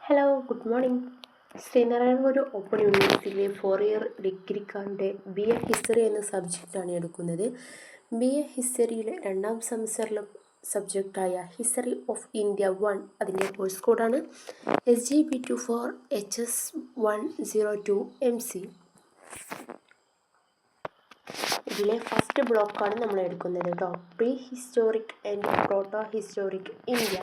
Hello good morning. Sreenarayana Guru open യൂണിവേഴ്സിറ്റിയിലെ 4 year ഡിഗ്രിക്കാരുടെ BA history എന്ന സബ്ജക്റ്റാണ് എടുക്കുന്നത്. BA ഹിസ്റ്ററിയിലെ 2ാം സെമസ്റ്ററിലെ സബ്ജക്റ്റായ ഹിസ്റ്ററി ഓഫ് ഇന്ത്യ 1 അതിൻ്റെ കോഴ്സ് കോഡാണ് SGB24HS102MC. ഇതിലെ ഫസ്റ്റ് ബ്ലോക്കാണ് നമ്മൾ എടുക്കുന്നത് കേട്ടോ. Pre historic and proto historic India.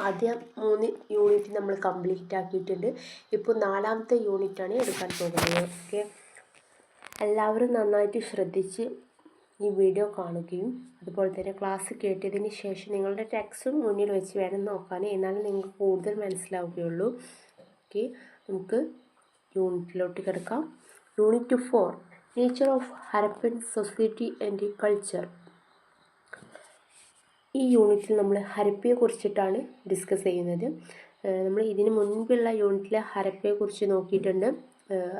ആദ്യം 3 യൂണിറ്റ് നമ്മൾ കംപ്ലീറ്റ് ആക്കിയിട്ടുണ്ട്. ഇപ്പോൾ 4ാമത്തെ യൂണിറ്റാണ് എടുക്കാൻ പോകുന്നത്. ഓക്കെ, എല്ലാവരും നന്നായിട്ട് ശ്രദ്ധിച്ച് ഈ വീഡിയോ കാണുകയും അതുപോലെ തന്നെ ക്ലാസ് കേട്ടതിന് ശേഷം നിങ്ങളുടെ ടെക്സ്റ്റും മുന്നിൽ വെച്ച് വേണം നോക്കാൻ, എന്നാലും നിങ്ങൾക്ക് കൂടുതൽ മനസ്സിലാവുകയുള്ളൂ. ഓക്കെ, നമുക്ക് യൂണിറ്റിലോട്ട് കിടക്കാം. Unit 4 nature of Harappan society and culture. ഈ യൂണിറ്റിൽ നമ്മൾ ഹരപ്പയെ കുറിച്ചിട്ടാണ് ഡിസ്കസ് ചെയ്യുന്നത്. നമ്മൾ ഇതിന് മുൻപുള്ള യൂണിറ്റിൽ ഹരപ്പയെ കുറിച്ച് നോക്കിയിട്ടുണ്ട്.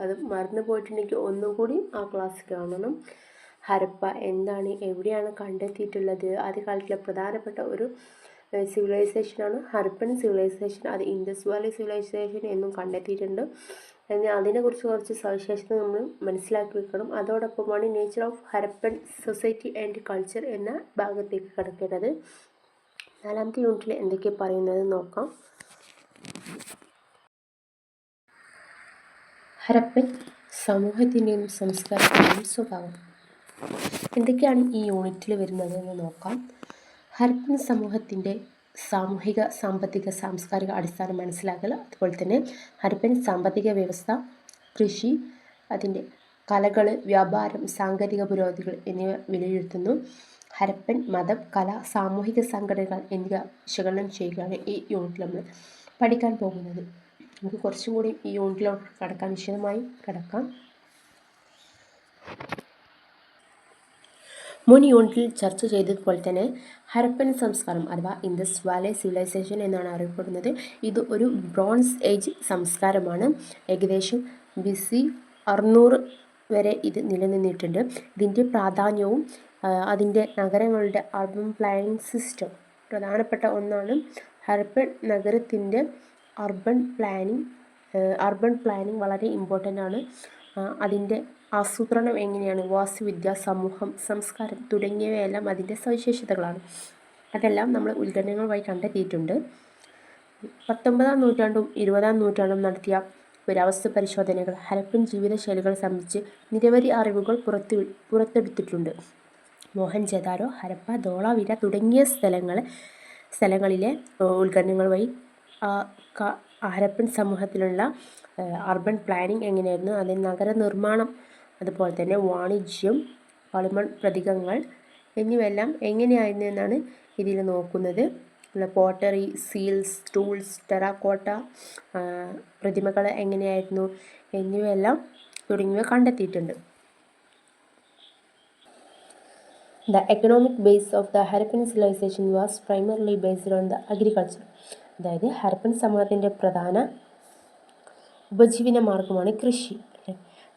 അത് മറന്നു പോയിട്ടുണ്ടെങ്കിൽ ഒന്നുകൂടി ആ ക്ലാസ് കാണണം. ഹരപ്പ എന്താണ്, എവിടെയാണ് കണ്ടെത്തിയിട്ടുള്ളത്, ആദ്യകാലത്തിലെ പ്രധാനപ്പെട്ട ഒരു സിവിലൈസേഷനാണ് ഹരപ്പൻ സിവിലൈസേഷൻ. അത് ഇൻഡസ് വാലി സിവിലൈസേഷൻ എന്നും കണ്ടെത്തിയിട്ടുണ്ട്. അതിനെക്കുറിച്ച് കുറച്ച് സവിശേഷത നമ്മൾ മനസ്സിലാക്കി വെക്കണം. അതോടൊപ്പമാണ് nature of Harappan society and culture എന്ന ഭാഗത്തേക്ക് കിടക്കേണ്ടത്. 4ാമത്തെ യൂണിറ്റിൽ എന്തൊക്കെ പറയുന്നത് നോക്കാം. ഹരപ്പൻ സമൂഹത്തിൻ്റെയും സംസ്കാരത്തിൻ്റെയും സ്വഭാവം എന്തൊക്കെയാണ് ഈ യൂണിറ്റിൽ വരുന്നത് എന്ന് നോക്കാം. ഹരപ്പൻ സമൂഹത്തിൻ്റെ സാമൂഹിക, സാമ്പത്തിക, സാംസ്കാരിക അടിസ്ഥാനം മനസ്സിലാക്കൽ, അതുപോലെ തന്നെ ഹരപ്പൻ സാമ്പത്തിക വ്യവസ്ഥ, കൃഷി, അതിൻ്റെ കലകൾ, വ്യാപാരം, സാങ്കേതിക പുരോഗതികൾ എന്നിവ വിലയിരുത്തുന്നു. ഹരപ്പൻ മതം, കല, സാമൂഹിക സംഘടനകൾ എന്നിവ വിശകലനം ചെയ്യുകയാണ് ഈ യൂണിറ്റിൽ നമ്മൾ പഠിക്കാൻ പോകുന്നത്. നമുക്ക് കുറച്ചും കൂടി ഈ യൂണിറ്റിലോട്ട് കടക്കാൻ, വിശദമായി കിടക്കാം. മുൻ യൂണിറ്റിൽ ചർച്ച ചെയ്തതുപോലെ തന്നെ ഹരപ്പൻ സംസ്കാരം അഥവാ ഇൻഡസ് വാലി സിവിലൈസേഷൻ എന്നാണ് അറിയപ്പെടുന്നത്. ഇത് ഒരു ബ്രോൺസ് ഏജ് സംസ്കാരമാണ്. ഏകദേശം BC 600 വരെ ഇത് നിലനിന്നിട്ടുണ്ട്. ഇതിൻ്റെ പ്രാധാന്യവും അതിൻ്റെ നഗരങ്ങളുടെ അർബൻ പ്ലാനിംഗ് സിസ്റ്റം പ്രധാനപ്പെട്ട ഒന്നാണ്. ഹരപ്പൻ നഗരത്തിൻ്റെ അർബൻ പ്ലാനിംഗ് വളരെ ഇമ്പോർട്ടൻ്റ് ആണ്. അതിൻ്റെ ആസൂത്രണം എങ്ങനെയാണ്, വാസ്തുവിദ്യ, സമൂഹം, സംസ്കാരം തുടങ്ങിയവയെല്ലാം അതിൻ്റെ സവിശേഷതകളാണ്. അതെല്ലാം നമ്മൾ ഉത്ഖനനങ്ങളുമായി കണ്ടെത്തിയിട്ടുണ്ട്. 19ാം നൂറ്റാണ്ടും 20ാം നൂറ്റാണ്ടും നടത്തിയ പുരാവസ്തു പരിശോധനകൾ ഹരപ്പൻ ജീവിതശൈലികൾ സംബന്ധിച്ച് നിരവധി അറിവുകൾ പുറത്തെടുത്തിട്ടുണ്ട്. മോഹൻജദാരോ, ഹരപ്പ, ധോളാവിര തുടങ്ങിയ സ്ഥലങ്ങളിലെ ഉത്ഖനനങ്ങൾ വഴി ഹരപ്പൻ സമൂഹത്തിലുള്ള അർബൻ പ്ലാനിംഗ് എങ്ങനെയായിരുന്നു, അതിൽ നഗര നിർമ്മാണം, അതുപോലെ തന്നെ വാണിജ്യം, കളിമൺ പ്രതീകങ്ങൾ എന്നിവയെല്ലാം എങ്ങനെയായിരുന്നു എന്നാണ് ഇതിൽ നോക്കുന്നത്. പോട്ടറി, സീൽസ്, ടൂൾസ്, ടെറാക്കോട്ട പ്രതിമകൾ എങ്ങനെയായിരുന്നു എന്നിവയെല്ലാം തുടങ്ങിയവ കണ്ടെത്തിയിട്ടുണ്ട്. The economic base of the Harappan civilization was primarily based on the agriculture. അതായത് ഹരപ്പൻ സമൂഹത്തിൻ്റെ പ്രധാന ഉപജീവന മാർഗമാണ് കൃഷി.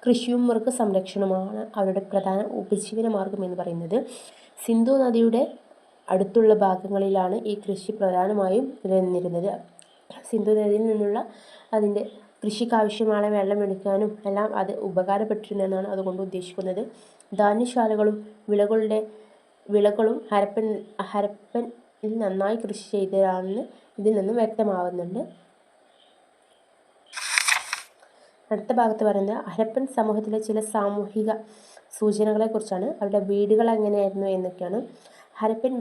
കൃഷിയും മൃഗസംരക്ഷണവുമാണ് അവരുടെ പ്രധാന ഉപജീവന മാർഗം എന്ന് പറയുന്നത്. സിന്ധു നദിയുടെ അടുത്തുള്ള ഭാഗങ്ങളിലാണ് ഈ കൃഷി പ്രധാനമായും നിലനിന്നിരുന്നത്. സിന്ധു നദിയിൽ നിന്നുള്ള അതിൻ്റെ കൃഷിക്കാവശ്യമായ വെള്ളമെടുക്കാനും എല്ലാം അത് ഉപകാരപ്പെട്ടിരുന്നെന്നാണ് അതുകൊണ്ട് ഉദ്ദേശിക്കുന്നത്. ധാന്യശാലകളും വിളകളും ഹരപ്പനിൽ നന്നായി കൃഷി ചെയ്തതാണെന്ന് ഇതിൽ നിന്നും വ്യക്തമാവുന്നുണ്ട്. അടുത്ത ഭാഗത്ത് പറയുന്നത് ഹരപ്പൻ സമൂഹത്തിലെ ചില സാമൂഹിക സൂചനകളെക്കുറിച്ചാണ്. അവരുടെ വീടുകൾ എങ്ങനെയായിരുന്നു എന്നൊക്കെയാണ്. ഹരപ്പൻ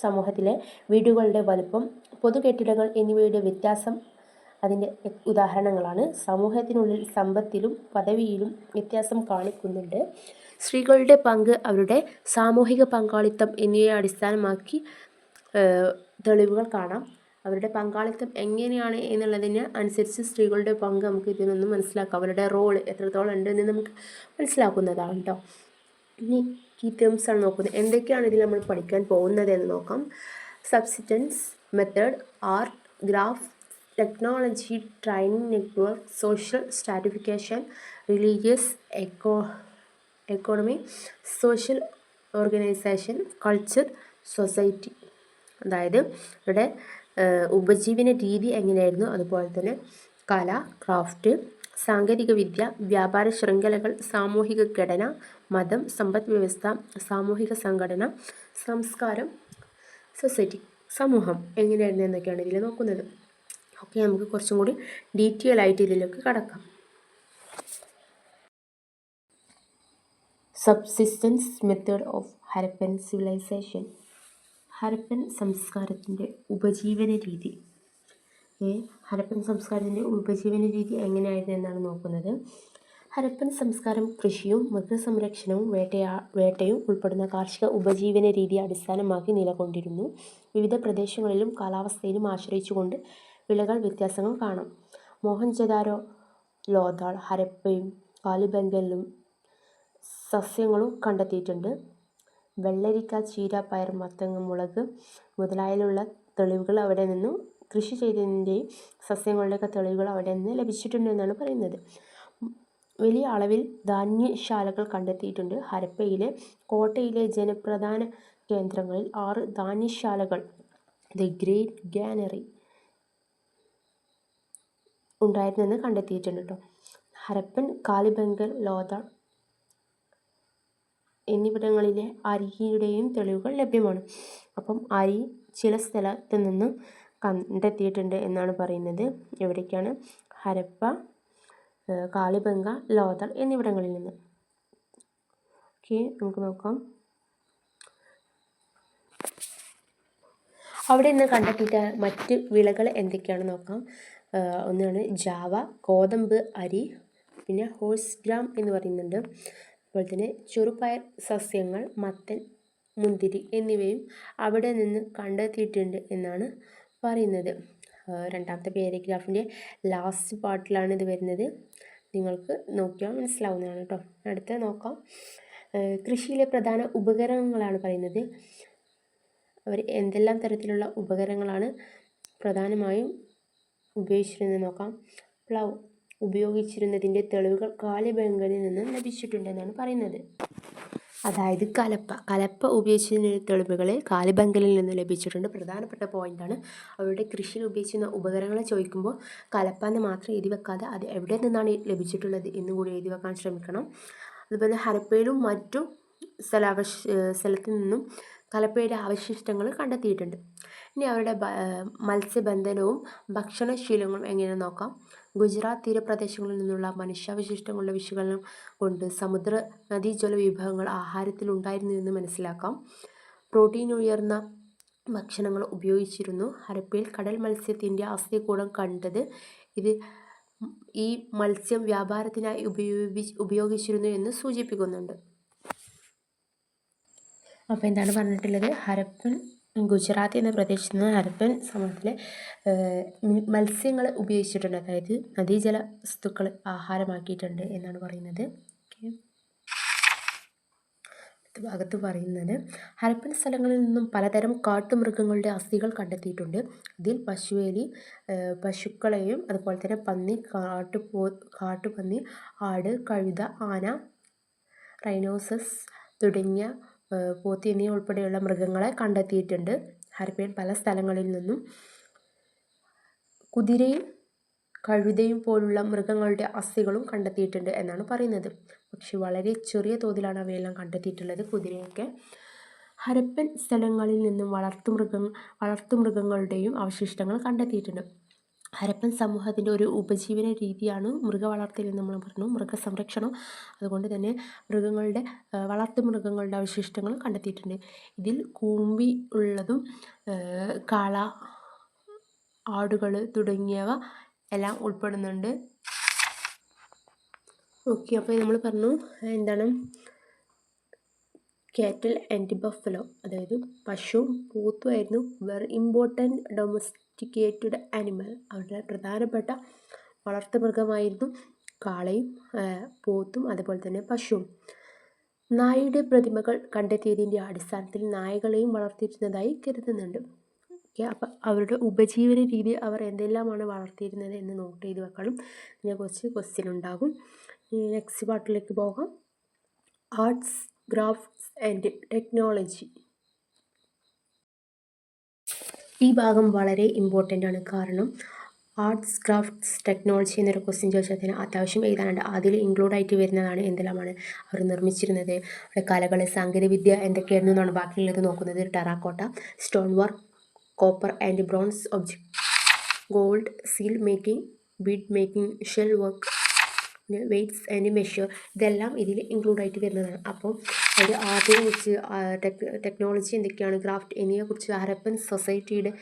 സമൂഹത്തിലെ വീടുകളുടെ വലുപ്പം, പൊതുകെട്ടിടങ്ങൾ എന്നിവയുടെ വ്യത്യാസം അതിൻ്റെ ഉദാഹരണങ്ങളാണ്. സമൂഹത്തിനുള്ളിൽ സമ്പത്തിലും പദവിയിലും വ്യത്യാസം കാണിക്കുന്നുണ്ട്. സ്ത്രീകളുടെ പങ്ക്, അവരുടെ സാമൂഹിക പങ്കാളിത്തം എന്നിവയെ അടിസ്ഥാനമാക്കി തെളിവുകൾ കാണാം. അവരുടെ പങ്കാളിത്തം എങ്ങനെയാണ് എന്നുള്ളതിന് അനുസരിച്ച് സ്ത്രീകളുടെ പങ്ക് നമുക്ക് ഇതിൽ നിന്നും മനസ്സിലാക്കാം. അവരുടെ റോള് എത്രത്തോളം ഉണ്ടെന്ന് നമുക്ക് മനസ്സിലാക്കുന്നതാണ് കേട്ടോ. ഇനി കീ ടേംസ് ആണ് നോക്കുന്നത്. എന്തൊക്കെയാണ് ഇതിൽ നമ്മൾ പഠിക്കാൻ പോകുന്നത് എന്ന് നോക്കാം. Subsistence method, art, graph, technology, training network, social stratification, religious, economy, social organisation, culture, society. അതായത് ഇവിടെ ഉപജീവന രീതി എങ്ങനെയായിരുന്നു, അതുപോലെ തന്നെ കല, ക്രാഫ്റ്റ്, സാങ്കേതിക വിദ്യ, വ്യാപാര ശൃംഖലകൾ, സാമൂഹിക ഘടന, മതം, സമ്പദ് വ്യവസ്ഥ, സാമൂഹിക സംഘടന, സംസ്കാരം, സൊസൈറ്റി, സമൂഹം എങ്ങനെയായിരുന്നു എന്നൊക്കെയാണ് ഇതിൽ നോക്കുന്നത്. ഓക്കെ, നമുക്ക് കുറച്ചും കൂടി ഡീറ്റെയിൽ ആയിട്ട് ഇതിലേക്ക് കടക്കാം. Subsistence method of Harappan civilisation. Harappan സംസ്കാരത്തിൻ്റെ ഉപജീവന രീതി. ഹരപ്പൻ സംസ്കാരത്തിൻ്റെ ഉപജീവന രീതി എങ്ങനെയായിരുന്നു എന്നാണ് നോക്കുന്നത്. ഹരപ്പൻ സംസ്കാരം കൃഷിയും മൃഗസംരക്ഷണവും വേട്ടയും ഉൾപ്പെടുന്ന കാർഷിക ഉപജീവന രീതിയെ അടിസ്ഥാനമാക്കി നിലകൊണ്ടിരുന്നു. വിവിധ പ്രദേശങ്ങളിലും കാലാവസ്ഥയിലും ആശ്രയിച്ചുകൊണ്ട് വിളകൾ വ്യത്യാസങ്ങൾ കാണാം. മോഹൻജദാരോ, ലോഥാൾ, ഹരപ്പയും കാലിബംഗനിലും സസ്യങ്ങളും കണ്ടെത്തിയിട്ടുണ്ട്. വെള്ളരിക്ക, ചീര, പയർ, മത്തങ്ങ, മുളക് മുതലായുള്ള തെളിവുകൾ അവിടെ നിന്നും കൃഷി ചെയ്തതിൻ്റെയും സസ്യങ്ങളുടെയൊക്കെ തെളിവുകൾ അവിടെ നിന്ന് ലഭിച്ചിട്ടുണ്ട് എന്നാണ് പറയുന്നത്. വലിയ അളവിൽ ധാന്യശാലകൾ കണ്ടെത്തിയിട്ടുണ്ട്. ഹരപ്പയിലെ കോട്ടയിലെ ജനപ്രധാന കേന്ദ്രങ്ങളിൽ 6 ധാന്യശാലകൾ, ദി ഗ്രേറ്റ് ഗ്രാനറി, ഉണ്ടായിരുന്നെന്ന് കണ്ടെത്തിയിട്ടുണ്ട് കേട്ടോ. ഹരപ്പൻ, കാലിബംഗൻ, ലോഥാൾ എന്നിവിടങ്ങളിലെ അരിയുടെയും തെളിവുകൾ ലഭ്യമാണ്. അപ്പം അരി ചില സ്ഥലത്ത് നിന്നും കണ്ടെത്തിയിട്ടുണ്ട് എന്നാണ് പറയുന്നത്. എവിടേക്കാണ്? ഹരപ്പ, കാലിബംഗ, ലോഥാൾ എന്നിവിടങ്ങളിൽ നിന്ന്. ഓക്കെ, നമുക്ക് നോക്കാം. അവിടെ നിന്ന് കണ്ടെത്തിയിട്ട് മറ്റ് വിളകൾ എന്തൊക്കെയാണെന്ന് നോക്കാം. ഒന്നാണ് ജാവ, ഗോതമ്പ്, അരി, പിന്നെ ഹോഴ്സ് ഗ്രാം എന്ന് പറയുന്നുണ്ട്. അതുപോലെ തന്നെ ചെറുപയർ സസ്യങ്ങൾ, മത്തൻ, മുന്തിരി എന്നിവയും അവിടെ നിന്ന് കണ്ടെത്തിയിട്ടുണ്ട് എന്നാണ് പറയുന്നത്. രണ്ടാമത്തെ പാരഗ്രാഫിൻ്റെ ലാസ്റ്റ് പാർട്ടിലാണ് ഇത് വരുന്നത്. നിങ്ങൾക്ക് നോക്കിയാൽ മനസ്സിലാവുന്നതാണ് കേട്ടോ. അടുത്ത നോക്കാം. കൃഷിയിലെ പ്രധാന ഉപകരണങ്ങളാണ് പറയുന്നത്. അവർ എന്തെല്ലാം തരത്തിലുള്ള ഉപകരണങ്ങളാണ് പ്രധാനമായും ഉപയോഗിച്ചിരുന്നത് നോക്കാം. പ്ലവ് ഉപയോഗിച്ചിരുന്നതിൻ്റെ തെളിവുകൾ കാലിബംഗനിൽ നിന്ന് ലഭിച്ചിട്ടുണ്ടെന്നാണ് പറയുന്നത്. അതായത് കലപ്പ ഉപയോഗിച്ചിരുന്ന തെളിവുകൾ കാലിബംഗനിൽ നിന്ന് ലഭിച്ചിട്ടുണ്ട്. പ്രധാനപ്പെട്ട പോയിൻ്റാണ്. അവരുടെ കൃഷിയിൽ ഉപയോഗിച്ചിരുന്ന ഉപകരണങ്ങളെ ചോദിക്കുമ്പോൾ കലപ്പ എന്ന് മാത്രം എഴുതി വെക്കാതെ അത് എവിടെ നിന്നാണ് ലഭിച്ചിട്ടുള്ളത് എന്നുകൂടി എഴുതി വെക്കാൻ ശ്രമിക്കണം. അതുപോലെ ഹരപ്പയിലും മറ്റു സ്ഥലത്തു നിന്നും കലപ്പയുടെ അവശിഷ്ടങ്ങൾ കണ്ടെത്തിയിട്ടുണ്ട്. ഇനി അവരുടെ മത്സ്യബന്ധനവും ഭക്ഷണശീലങ്ങളും എങ്ങനെയെന്ന് നോക്കാം. ഗുജറാത്ത് തീരപ്രദേശങ്ങളിൽ നിന്നുള്ള മനുഷ്യാവശിഷ്ടങ്ങളുടെ വിശകലനം കൊണ്ട് സമുദ്ര നദീജല വിഭവങ്ങൾ ആഹാരത്തിലുണ്ടായിരുന്നു എന്ന് മനസ്സിലാക്കാം. പ്രോട്ടീൻ ഉയർന്ന ഭക്ഷണങ്ങൾ ഉപയോഗിച്ചിരുന്നു. ഹരപ്പയിൽ കടൽ മത്സ്യത്തിൻ്റെ അസ്ഥികൂടം കണ്ടത് ഈ മത്സ്യം വ്യാപാരത്തിനായി ഉപയോഗിച്ചിരുന്നു എന്ന് സൂചിപ്പിക്കുന്നുണ്ട്. അപ്പോൾ എന്താണ് പറഞ്ഞിട്ടുള്ളത്? ഹരപ്പൻ ഗുജറാത്ത് എന്ന പ്രദേശത്ത് നിന്ന് ഹരപ്പൻ സമൂഹത്തിലെ മത്സ്യങ്ങൾ ഉപയോഗിച്ചിട്ടുണ്ട്. അതായത് നദീജല വസ്തുക്കൾ ആഹാരമാക്കിയിട്ടുണ്ട് എന്നാണ് പറയുന്നത്. അടുത്ത ഭാഗത്ത് പറയുന്നത് ഹരപ്പൻ സ്ഥലങ്ങളിൽ നിന്നും പലതരം കാട്ടുമൃഗങ്ങളുടെ അസ്ഥികൾ കണ്ടെത്തിയിട്ടുണ്ട്. ഇതിൽ പശുവേലി, പശുക്കളെയും അതുപോലെ തന്നെ പന്നി, കാട്ടുപന്നി, ആട്, കഴുത, ആന, റൈനോസസ് തുടങ്ങിയ പോത്തി എന്നിവ ഉൾപ്പെടെയുള്ള മൃഗങ്ങളെ കണ്ടെത്തിയിട്ടുണ്ട്. ഹരപ്പയിൽ പല സ്ഥലങ്ങളിൽ നിന്നും കുതിരയും കഴുതയും പോലുള്ള മൃഗങ്ങളുടെ അസ്ഥികളും കണ്ടെത്തിയിട്ടുണ്ട് എന്നാണ് പറയുന്നത്. പക്ഷെ വളരെ ചെറിയ തോതിലാണ് അവയെല്ലാം കണ്ടെത്തിയിട്ടുള്ളത്, കുതിരയൊക്കെ. ഹരപ്പൻ സ്ഥലങ്ങളിൽ നിന്നും വളർത്തുമൃഗങ്ങളുടെയും അവശിഷ്ടങ്ങൾ കണ്ടെത്തിയിട്ടുണ്ട്. ഹരപ്പൻ സമൂഹത്തിൻ്റെ ഒരു ഉപജീവന രീതിയാണ് മൃഗവളർത്തൽ എന്ന് നമ്മൾ പറഞ്ഞു, മൃഗസംരക്ഷണം. അതുകൊണ്ട് തന്നെ വളർത്തുമൃഗങ്ങളുടെ അവശിഷ്ടങ്ങൾ കണ്ടെത്തിയിട്ടുണ്ട്. ഇതിൽ കൂമ്പി ഉള്ളതും കാള, ആടുകൾ തുടങ്ങിയവ എല്ലാം ഉൾപ്പെടുന്നുണ്ട്. ഓക്കെ, അപ്പോൾ നമ്മൾ പറഞ്ഞു എന്താണ് കാറ്റൽ ആൻഡ് ബഫലോ, അതായത് പശുവും പോത്തുമായിരുന്നു വെരി ഇമ്പോർട്ടൻറ്റ് ഡൊമസ്റ്റിക്കേറ്റഡ് ആനിമൽ. അവരുടെ പ്രധാനപ്പെട്ട വളർത്തുമൃഗമായിരുന്നു കാളയും പോത്തും അതുപോലെ തന്നെ പശുവും. നായയുടെ പ്രതിമകൾ കണ്ടെത്തിയതിൻ്റെ അടിസ്ഥാനത്തിൽ നായകളെയും വളർത്തിയിരുന്നതായി കരുതുന്നുണ്ട്. ഓക്കെ, അപ്പം അവരുടെ ഉപജീവന രീതി അവർ എന്തെല്ലാമാണ് വളർത്തിയിരുന്നത് എന്ന് നോട്ട് ചെയ്ത് വെക്കണം. ഇതിനെക്കുറിച്ച് ക്വസ്റ്റ്യൻ ഉണ്ടാകും. നെക്സ്റ്റ് പാർട്ടിലേക്ക് പോകാം. Arts, crafts and technology. ഈ ഭാഗം വളരെ ഇമ്പോർട്ടൻ്റ് ആണ്. കാരണം ആർട്സ് ക്രാഫ്റ്റ്സ് ടെക്നോളജി എന്നൊരു ക്വസ്റ്റ്യൻ ചോദിച്ചാൽ തന്നെ അത്യാവശ്യം എഴുതാനുണ്ട്. അതിൽ ഇൻക്ലൂഡായിട്ട് വരുന്നതാണ് എന്തെല്ലാമാണ് അവർ നിർമ്മിച്ചിരുന്നത്, അവിടെ കലകൾ, സാങ്കേതികവിദ്യ എന്തൊക്കെയായിരുന്നു എന്നാണ് ബാക്കിയുള്ളത് നോക്കുന്നത്. Terracotta, stone work, copper and bronze object, gold, seal making, bead making, shell work, weights and measure, ഇതെല്ലാം ഇതിൽ ഇൻക്ലൂഡായിട്ട് വരുന്നതാണ്. അപ്പോൾ ഒരു ആർട്ടിനെ കുറിച്ച്, ടെക്നോളജി എന്തൊക്കെയാണ്, ക്രാഫ്റ്റ് എന്നിവയെക്കുറിച്ച് ഹരപ്പൻ സൊസൈറ്റിയുടെ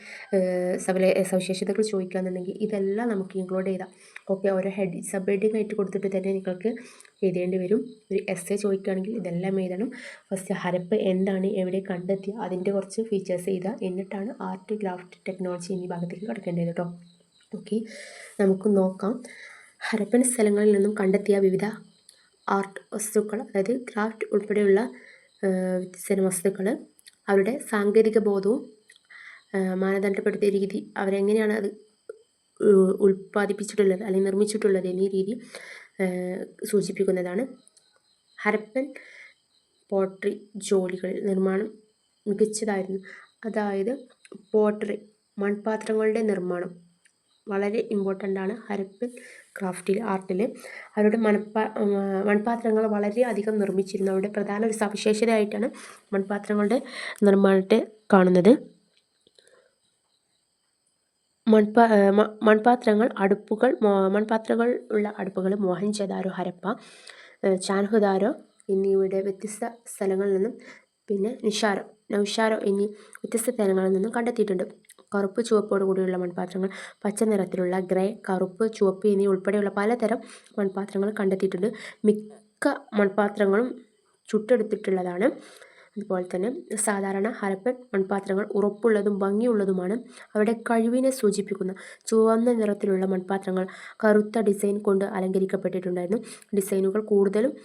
സവിശേഷതകൾ ചോദിക്കുകയാണെന്നുണ്ടെങ്കിൽ ഇതെല്ലാം നമുക്ക് ഇൻക്ലൂഡ് ചെയ്താൽ ഓക്കെ. ഓരോ സബ് ഹെഡിങ് ആയിട്ട് കൊടുത്തിട്ട് തന്നെ നിങ്ങൾക്ക് എഴുതേണ്ടി വരും. ഒരു എസ്സേ ചോദിക്കുകയാണെങ്കിൽ ഇതെല്ലാം എഴുതണം. ഫസ്റ്റ് ഹരപ്പ് എന്താണ്, എവിടെ കണ്ടെത്തി, അതിൻ്റെ കുറച്ച് ഫീച്ചേഴ്സ് എഴുതുക. എന്നിട്ടാണ് ആർട്ട്, ക്രാഫ്റ്റ്, ടെക്നോളജി എന്നീ ഭാഗത്തേക്ക് കടക്കേണ്ടത് കേട്ടോ. ഓക്കെ, നമുക്ക് നോക്കാം. ഹരപ്പൻ സ്ഥലങ്ങളിൽ നിന്നും കണ്ടെത്തിയ വിവിധ ആർട്ട് വസ്തുക്കൾ, അതായത് ക്രാഫ്റ്റ് ഉൾപ്പെടെയുള്ള വ്യത്യസ്ത വസ്തുക്കൾ, അവരുടെ സാങ്കേതിക ബോധവും മാനദണ്ഡപ്പെടുത്തിയ രീതി, അവരെങ്ങനെയാണ് അത് ഉൽപ്പാദിപ്പിച്ചിട്ടുള്ളത് അല്ലെങ്കിൽ നിർമ്മിച്ചിട്ടുള്ളത് എന്നീ രീതി സൂചിപ്പിക്കുന്നതാണ്. ഹരപ്പൻ പോട്ടറി ജോലികളിൽ നിർമ്മാണം മികച്ചതായിരുന്നു. അതായത് പോട്ടറി, മൺപാത്രങ്ങളുടെ നിർമ്മാണം വളരെ ഇമ്പോർട്ടൻ്റ് ആണ് ഹരപ്പൻ ക്രാഫ്റ്റിൽ, ആർട്ടിൽ. അവരുടെ മൺപാത്രങ്ങൾ വളരെയധികം നിർമ്മിച്ചിരുന്നു. അവരുടെ പ്രധാന ഒരു സവിശേഷതയായിട്ടാണ് മൺപാത്രങ്ങളുടെ നിർമ്മാണത്തെ കാണുന്നത്. മൺപാത്രങ്ങൾ ഉള്ള അടുപ്പുകൾ മോഹൻജദാരോ, ഹരപ്പ, ചാൻഹുദാരോ എന്നിവയുടെ വ്യത്യസ്ത സ്ഥലങ്ങളിൽ നിന്നും, പിന്നെ നൗഷാരോ എന്നീ വ്യത്യസ്ത സ്ഥലങ്ങളിൽ നിന്നും കണ്ടെത്തിയിട്ടുണ്ട്. കറുപ്പ് ചുവപ്പോട് കൂടിയുള്ള മൺപാത്രങ്ങൾ, പച്ച നിറത്തിലുള്ള, ഗ്രേ, കറുപ്പ്, ചുവപ്പ് എന്നീ ഉൾപ്പെടെയുള്ള പലതരം മൺപാത്രങ്ങൾ കണ്ടെത്തിയിട്ടുണ്ട്. മിക്ക മൺപാത്രങ്ങളും ചുട്ടെടുത്തിട്ടുള്ളതാണ്. അതുപോലെ തന്നെ സാധാരണ ഹരപ്പൻ മൺപാത്രങ്ങൾ ഉറപ്പുള്ളതും ഭംഗിയുള്ളതുമാണ്. അവരുടെ കഴിവിനെ സൂചിപ്പിക്കുന്ന ചുവന്ന നിറത്തിലുള്ള മൺപാത്രങ്ങൾ കറുത്ത ഡിസൈൻ കൊണ്ട് അലങ്കരിക്കപ്പെട്ടിട്ടുണ്ടായിരുന്നു. ഡിസൈനുകൾ കൂടുതലും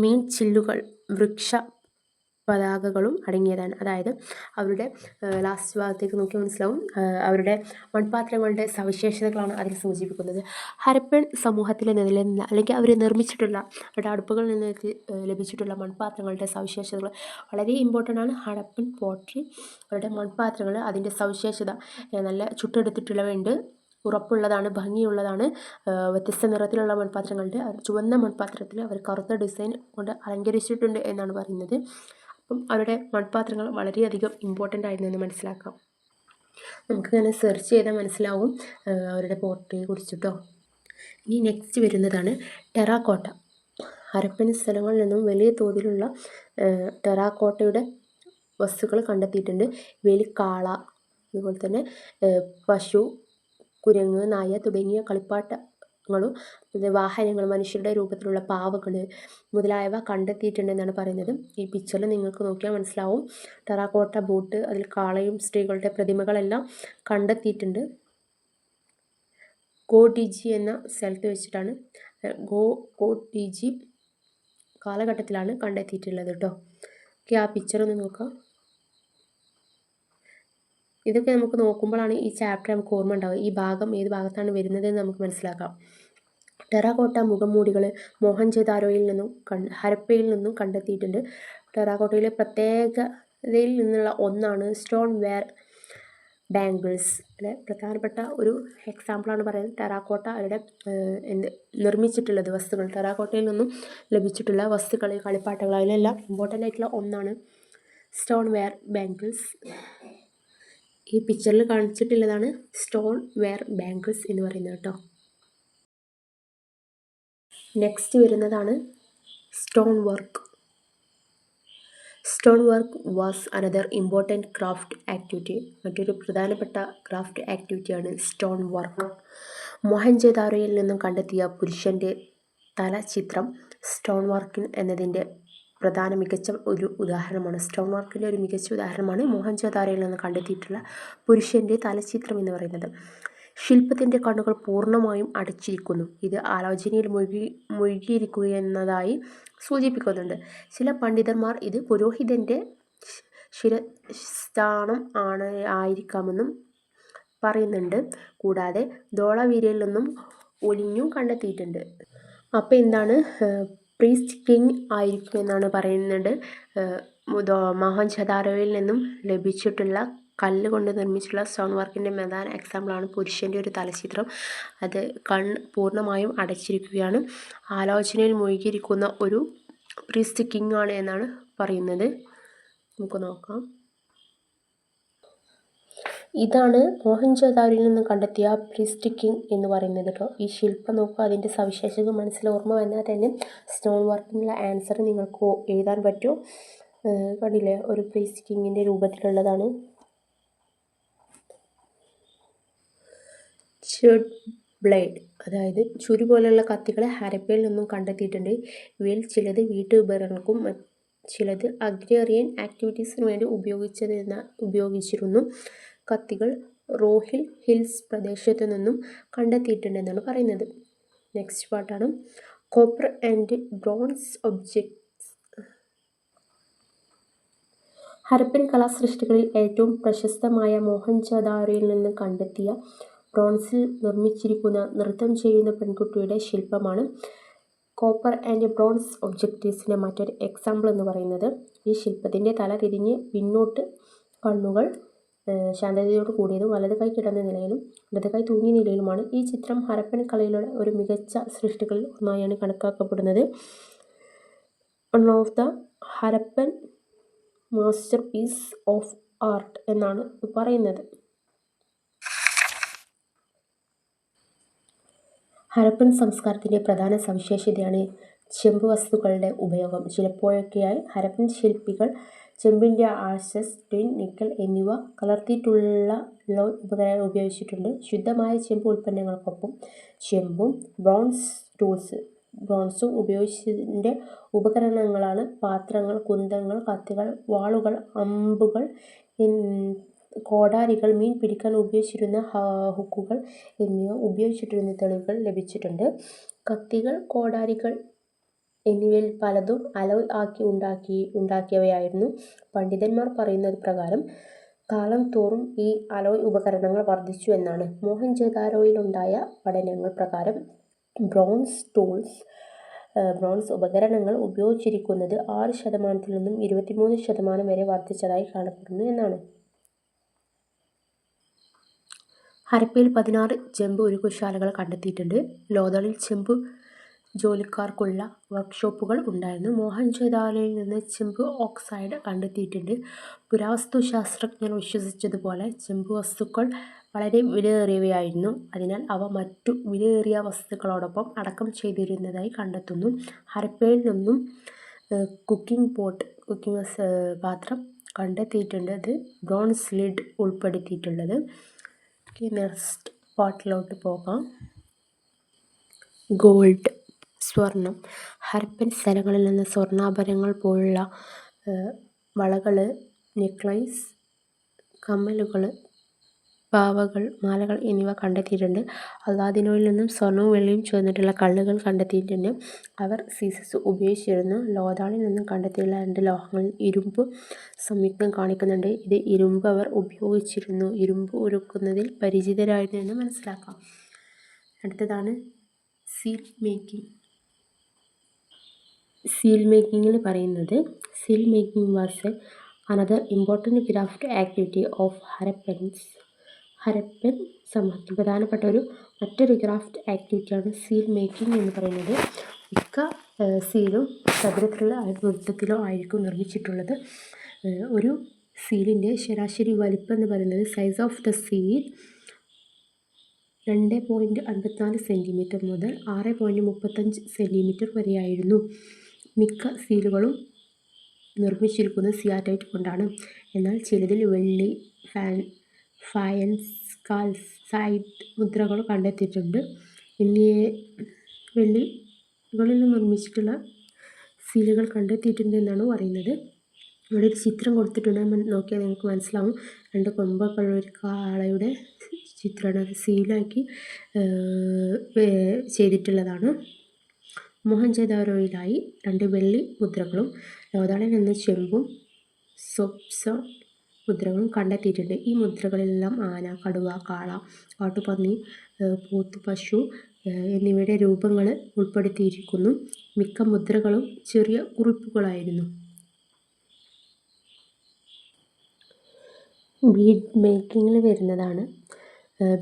മീൻ ചില്ലുകൾ, വൃക്ഷ പതാകകളും അടങ്ങിയതാണ്. അതായത് അവരുടെ ലാസ്റ്റ് ഭാഗത്തേക്ക് നോക്കി മനസ്സിലാവും അവരുടെ മൺപാത്രങ്ങളുടെ സവിശേഷതകളാണ് അതിൽ സൂചിപ്പിക്കുന്നത്. ഹരപ്പൻ സമൂഹത്തിൽ നിലനിന്ന അല്ലെങ്കിൽ അവർ നിർമ്മിച്ചിട്ടുള്ള അവരുടെ അടുപ്പുകളിൽ നിന്ന് ലഭിച്ചിട്ടുള്ള മൺപാത്രങ്ങളുടെ സവിശേഷതകൾ വളരെ ഇമ്പോർട്ടൻ്റ് ആണ്. ഹരപ്പൻ പോട്ടറി, അവരുടെ മൺപാത്രങ്ങൾ, അതിൻ്റെ സവിശേഷത നല്ല ചുട്ടെടുത്തിട്ടുള്ളവയുണ്ട്, ഉറപ്പുള്ളതാണ്, ഭംഗിയുള്ളതാണ്, വ്യത്യസ്ത നിറത്തിലുള്ള മൺപാത്രങ്ങളുണ്ട്. ചുവന്ന മൺപാത്രത്തിൽ അവർ കറുത്ത ഡിസൈൻ കൊണ്ട് അലങ്കരിച്ചിട്ടുണ്ട് എന്നാണ് പറയുന്നത്. അപ്പം അവരുടെ മൺപാത്രങ്ങൾ വളരെയധികം ഇമ്പോർട്ടൻ്റ് ആയിരുന്നു എന്ന് മനസ്സിലാക്കാം. നമുക്കിങ്ങനെ സെർച്ച് ചെയ്താൽ മനസ്സിലാവും അവരുടെ പോട്ടറിയെ കുറിച്ചിട്ടോ. ഇനി നെക്സ്റ്റ് വരുന്നതാണ് ടെറാക്കോട്ട. ഹരപ്പൻ സ്ഥലങ്ങളിൽ നിന്നും വലിയ തോതിലുള്ള ടെറാക്കോട്ടയുടെ വസ്തുക്കൾ കണ്ടെത്തിയിട്ടുണ്ട്. ഇവയിൽ കാള, അതുപോലെ തന്നെ പശു, കുരങ്ങ്, നായ തുടങ്ങിയ കളിപ്പാട്ടങ്ങളും വാഹനങ്ങളും മനുഷ്യരുടെ രൂപത്തിലുള്ള പാവകൾ മുതലായവ കണ്ടെത്തിയിട്ടുണ്ടെന്നാണ് പറയുന്നത്. ഈ പിക്ചറിൽ നിങ്ങൾക്ക് നോക്കിയാൽ മനസ്സിലാവും. ടെറാക്കോട്ട ബോട്ട്, അതിൽ കാളയും സ്ത്രീകളുടെ പ്രതിമകളെല്ലാം കണ്ടെത്തിയിട്ടുണ്ട്. ഗോഡിജി എന്ന സ്ഥലത്ത് വെച്ചിട്ടാണ്, ഗോഡിജി കാലഘട്ടത്തിലാണ് കണ്ടെത്തിയിട്ടുള്ളത് കേട്ടോ. ഓക്കെ, ആ പിക്ചർ ഒന്ന് നോക്കാം. ഇതൊക്കെ നമുക്ക് നോക്കുമ്പോഴാണ് ഈ ചാപ്റ്റർ നമുക്ക് ഓർമ്മ ഉണ്ടാവുക. ഈ ഭാഗം ഏത് ഭാഗത്താണ് വരുന്നതെന്ന് നമുക്ക് മനസ്സിലാക്കാം. ടെറാക്കോട്ട മുഖംമൂടികൾ മോഹൻജദാരോയിൽ നിന്നും ഹരപ്പയിൽ നിന്നും കണ്ടെത്തിയിട്ടുണ്ട്. ടെറാക്കോട്ടയിലെ പ്രത്യേകതയിൽ നിന്നുള്ള ഒന്നാണ് സ്റ്റോൺ വെയർ ബാംഗിൾസ്. അല്ലെ, പ്രധാനപ്പെട്ട ഒരു എക്സാമ്പിളാണ് പറയുന്നത്. ടെറാക്കോട്ട അവരുടെ നിർമ്മിച്ചിട്ടുള്ളത് വസ്തുക്കൾ, ടെറാക്കോട്ടയിൽ നിന്നും ലഭിച്ചിട്ടുള്ള വസ്തുക്കൾ, കളിപ്പാട്ടങ്ങൾ, അതിലെല്ലാം ഇമ്പോർട്ടൻ്റ് ആയിട്ടുള്ള ഒന്നാണ് സ്റ്റോൺ വെയർ ബാംഗിൾസ്. ഈ പിക്ചറിൽ കാണിച്ചിട്ടുള്ളതാണ് സ്റ്റോൺ വെയർ ബാംഗിൾസ് എന്ന് പറയുന്നത് കേട്ടോ. നെക്സ്റ്റ് വരുന്നതാണ് stone work. Stone work was another important craft activity. മറ്റൊരു പ്രധാനപ്പെട്ട ക്രാഫ്റ്റ് ആക്ടിവിറ്റിയാണ് സ്റ്റോൺ വർക്ക്. മോഹൻജദാരോയിൽ നിന്നും കണ്ടെത്തിയ പുരുഷൻ്റെ തലചിത്രം സ്റ്റോൺ വർക്ക് എന്നതിൻ്റെ മികച്ച ഒരു ഉദാഹരണമാണ്. സ്റ്റോൺ വർക്കിൻ്റെ ഒരു മികച്ച ഉദാഹരണമാണ് മോഹൻജദാരോയിൽ നിന്ന് കണ്ടെത്തിയിട്ടുള്ള പുരുഷൻ്റെ തലചിത്രം എന്ന് പറയുന്നത്. ശില്പത്തിൻ്റെ കണ്ണുകൾ പൂർണ്ണമായും അടച്ചിരിക്കുന്നു. ഇത് ആലോചനയിൽ മുഴുകിയിരിക്കുകയെന്നതായി സൂചിപ്പിക്കുന്നുണ്ട്. ചില പണ്ഡിതന്മാർ ഇത് പുരോഹിതൻ്റെ ശിരസ്ഥാനം ആയിരിക്കാമെന്നും പറയുന്നുണ്ട്. കൂടാതെ ധോളവീരയിൽ നിന്നും ഒലിഞ്ഞും കണ്ടെത്തിയിട്ടുണ്ട്. അപ്പോൾ എന്താണ്, പ്രീസ്റ്റ് കിങ് ആയിരിക്കും എന്നാണ് പറയുന്നത്. മോഹൻജദാരോയിൽ നിന്നും ലഭിച്ചിട്ടുള്ള കല്ല് കൊണ്ട് നിർമ്മിച്ചിട്ടുള്ള സ്റ്റോൺ വർക്കിൻ്റെ പ്രധാന എക്സാമ്പിളാണ് പുരുഷൻ്റെ ഒരു തലചിത്രം. അത് കണ്ണ് പൂർണ്ണമായും അടച്ചിരിക്കുകയാണ്. ആലോചനയിൽ മുഴുകിയിരിക്കുന്ന ഒരു പ്രീസ്റ്റ് കിങ് ആണ് എന്നാണ് പറയുന്നത്. നമുക്ക് നോക്കാം. ഇതാണ് മോഹൻജോദാരോയിൽ നിന്ന് കണ്ടെത്തിയ പ്രീസ്റ്റ് കിങ് എന്ന് പറയുന്നത് കേട്ടോ. ഈ ശില്പം നോക്കുക, അതിൻ്റെ സവിശേഷത മനസ്സിൽ ഓർമ്മ വന്നാൽ തന്നെ സ്റ്റോൺ വർക്കിനുള്ള ആൻസർ നിങ്ങൾക്ക് എഴുതാൻ പറ്റും. കണ്ടില്ലേ, ഒരു പ്രീസ്റ്റ് കിങ്ങിൻ്റെ രൂപത്തിലുള്ളതാണ്. ഷെഡ് ബ്ലേഡ്, അതായത് ചുരു പോലെയുള്ള കത്തികളെ ഹരപ്പയിൽ നിന്നും കണ്ടെത്തിയിട്ടുണ്ട്. ഇവയിൽ ചിലത് വീട്ടുപകരണങ്ങൾക്കും ചിലത് അഗ്രേറിയൻ ആക്ടിവിറ്റീസിനു വേണ്ടി ഉപയോഗിച്ചിരുന്നു. കത്തികൾ റോഹിൽ ഹിൽസ് പ്രദേശത്തു നിന്നും കണ്ടെത്തിയിട്ടുണ്ടെന്നാണ് പറയുന്നത്. നെക്സ്റ്റ് പാർട്ടാണ് copper and bronze objects. Harappan കലാസൃഷ്ടികളിൽ ഏറ്റവും പ്രശസ്തമായ മോഹൻജോദാരോയിൽ നിന്ന് കണ്ടെത്തിയ ബ്രോൺസിൽ നിർമ്മിച്ചിരിക്കുന്ന നൃത്തം ചെയ്യുന്ന പെൺകുട്ടിയുടെ ശില്പമാണ് കോപ്പർ ആൻഡ് ബ്രോൺസ് ഒബ്ജക്റ്റീവ്സിൻ്റെ മറ്റൊരു എക്സാമ്പിൾ എന്ന് പറയുന്നത്. ഈ ശില്പത്തിൻ്റെ തല തിരിഞ്ഞ് പിന്നോട്ട്, കണ്ണുകൾ ശാന്തതയോട് കൂടിയതും വലത് കൈ കിടന്ന നിലയിലും ഇടത് കൈ തൂങ്ങിയ നിലയിലുമാണ്. ഈ ചിത്രം ഹരപ്പൻ കലയിലുള്ള ഒരു മികച്ച സൃഷ്ടികളിൽ ഒന്നായാണ് കണക്കാക്കപ്പെടുന്നത്. One of the Harappan masterpiece of art എന്നാണ് പറയുന്നത്. ഹരപ്പൻ സംസ്കാരത്തിൻ്റെ പ്രധാന സവിശേഷതയാണ് ചെമ്പ് വസ്തുക്കളുടെ ഉപയോഗം. ചിലപ്പോഴൊക്കെയായി ഹരപ്പൻ ശില്പികൾ ചെമ്പിൻ്റെ ആഷസ്, ടിൻ, നിക്കൽ എന്നിവ കലർത്തിയിട്ടുള്ള ഉപകരണങ്ങൾ ഉപയോഗിച്ചിട്ടുണ്ട്. ശുദ്ധമായ ചെമ്പ് ഉൽപ്പന്നങ്ങൾക്കൊപ്പം ചെമ്പും ബ്രോൺസും ഉപയോഗിച്ചതിൻ്റെ ഉപകരണങ്ങളാണ് പാത്രങ്ങൾ, കുന്തങ്ങൾ, കത്തികൾ, വാളുകൾ, അമ്പുകൾ, കോടാലികൾ, മീൻ പിടിക്കാൻ ഉപയോഗിച്ചിരുന്ന ഹുക്കുകൾ എന്നിവ ഉപയോഗിച്ചിട്ടുണ്ടെന്ന് തെളിവുകൾ ലഭിച്ചിട്ടുണ്ട്. കത്തികൾ, കോടാലികൾ എന്നിവയിൽ പലതും അലോയ് ആക്കി ഉണ്ടാക്കിയവയായിരുന്നു. പണ്ഡിതന്മാർ പറയുന്നത് പ്രകാരം കാലം തോറും ഈ അലോയ് ഉപകരണങ്ങൾ വർദ്ധിച്ചു എന്നാണ്. മോഹൻജോദാരോയിലുണ്ടായ പഠനങ്ങൾ പ്രകാരം ബ്രോൺസ് ഉപകരണങ്ങൾ ഉപയോഗിച്ചിരിക്കുന്നത് 6% നിന്നും 23% വരെ വർദ്ധിച്ചതായി കാണപ്പെടുന്നു എന്നാണ്. ഹരപ്പയിൽ 16 ചെമ്പ് ഉരുക്കുശാലകൾ കണ്ടെത്തിയിട്ടുണ്ട്. ലോഥളിൽ ചെമ്പ് ജോലിക്കാർക്കുള്ള വർക്ക്ഷോപ്പുകൾ ഉണ്ടായിരുന്നു. മോഹൻജോദാരോയിൽ നിന്ന് ചെമ്പ് ഓക്സൈഡ് കണ്ടെത്തിയിട്ടുണ്ട്. പുരാവസ്തു ശാസ്ത്രജ്ഞർ വിശ്വസിച്ചതുപോലെ ചെമ്പ് വസ്തുക്കൾ വളരെ വിലയേറിയവയായിരുന്നു. അതിനാൽ അവ മറ്റു വിലയേറിയ വസ്തുക്കളോടൊപ്പം അടക്കം ചെയ്തിരുന്നതായി കണ്ടെത്തുന്നു. ഹരപ്പയിൽ നിന്നും കുക്കിംഗ് പാത്രം കണ്ടെത്തിയിട്ടുണ്ട്. അത് ബ്രോൺസ് ലിഡ് ഉൾപ്പെടുത്തിയിട്ടുള്ളത്. നെക്സ്റ്റ് പാർട്ടിലോട്ട് പോകാം. ഗോൾഡ്, സ്വർണം. ഹരപ്പൻ സ്ഥലങ്ങളിൽ നിന്ന് സ്വർണ്ണാഭരണങ്ങൾ പോലുള്ള വളകൾ, നെക്ലേസ്, കമ്മലുകൾ, പാവകൾ, മാലകൾ എന്നിവ കണ്ടെത്തിയിട്ടുണ്ട്. അല്ലാദിനോയിൽ നിന്നും സ്വർണവും വെള്ളിയും ചേർന്നിട്ടുള്ള കല്ലുകൾ കണ്ടെത്തിയിട്ടുണ്ട്. അവർ സീസസ് ഉപയോഗിച്ചിരുന്നു. ലോഥാളിൽ നിന്നും കണ്ടെത്തിയുള്ള 2 ലോഹങ്ങളിൽ ഇരുമ്പ് സംയുക്തം കാണിക്കുന്നുണ്ട്. ഇത് ഇരുമ്പ് അവർ ഉപയോഗിച്ചിരുന്നു. ഇരുമ്പ് ഉരുക്കുന്നതിൽ പരിചിതരായിരുന്നു എന്ന് മനസ്സിലാക്കാം. അടുത്തതാണ് സീൽ മേക്കിംഗ്. സീൽ മേക്കിങ്ങിൽ പറയുന്നത് seal making was another important craft activity of Harappan സമൂഹത്തിൽ പ്രധാനപ്പെട്ട മറ്റൊരു ക്രാഫ്റ്റ് ആക്ടിവിറ്റിയാണ് സീൽ മേക്കിംഗ് എന്ന് പറയുന്നത്. മിക്ക സീലും ചതുരത്തിലുള്ള വൃത്തത്തിലോ ആയിരിക്കും നിർമ്മിച്ചിട്ടുള്ളത്. ഒരു സീലിൻ്റെ ശരാശരി വലിപ്പം എന്ന് പറയുന്നത് size of the seal 2.54 centimetre മുതൽ 6.35 സെൻറ്റിമീറ്റർ വരെയായിരുന്നു. മിക്ക സീലുകളും നിർമ്മിച്ചിരിക്കുന്നത് സിയാറ്റൈറ്റ് കൊണ്ടാണ്. എന്നാൽ ചിലതിൽ വെള്ളി, ഫയൻസ്, കാൽസൈറ്റ് മുദ്രകൾ കണ്ടെത്തിയിട്ടുണ്ട്. വെള്ളികളിൽ നിർമ്മിച്ചിട്ടുള്ള സീലുകൾ കണ്ടെത്തിയിട്ടുണ്ട് എന്നാണ് പറയുന്നത്. ഇവിടെ ഒരു ചിത്രം കൊടുത്തിട്ടുണ്ട്, നോക്കിയാൽ നിങ്ങൾക്ക് മനസ്സിലാവും. 2 കൊമ്പൊക്കെയുള്ള ഒരു കാളയുടെ ചിത്രമാണ്. അത് സീലാക്കി ചെയ്തിട്ടുള്ളതാണ്. മോഹൻജോദാരോയിലായി 2 വെള്ളി മുദ്രകളും ലോഥാളിൽ നിന്ന് ചെമ്പും സോപ്സ്റ്റോൺ മുദ്രകളും കണ്ടെത്തിയിട്ടുണ്ട്. ഈ മുദ്രകളിലെല്ലാം ആന, കടുവ, കാള, കാട്ടുപന്നി, പോത്ത്, പശു എന്നിവയുടെ രൂപങ്ങൾ ഉൾപ്പെടുത്തിയിരിക്കുന്നു. മിക്ക മുദ്രകളും ചെറിയ കുറിപ്പുകളായിരുന്നു. ബീഡ് മേക്കിങ്ങിൽ വരുന്നതാണ്.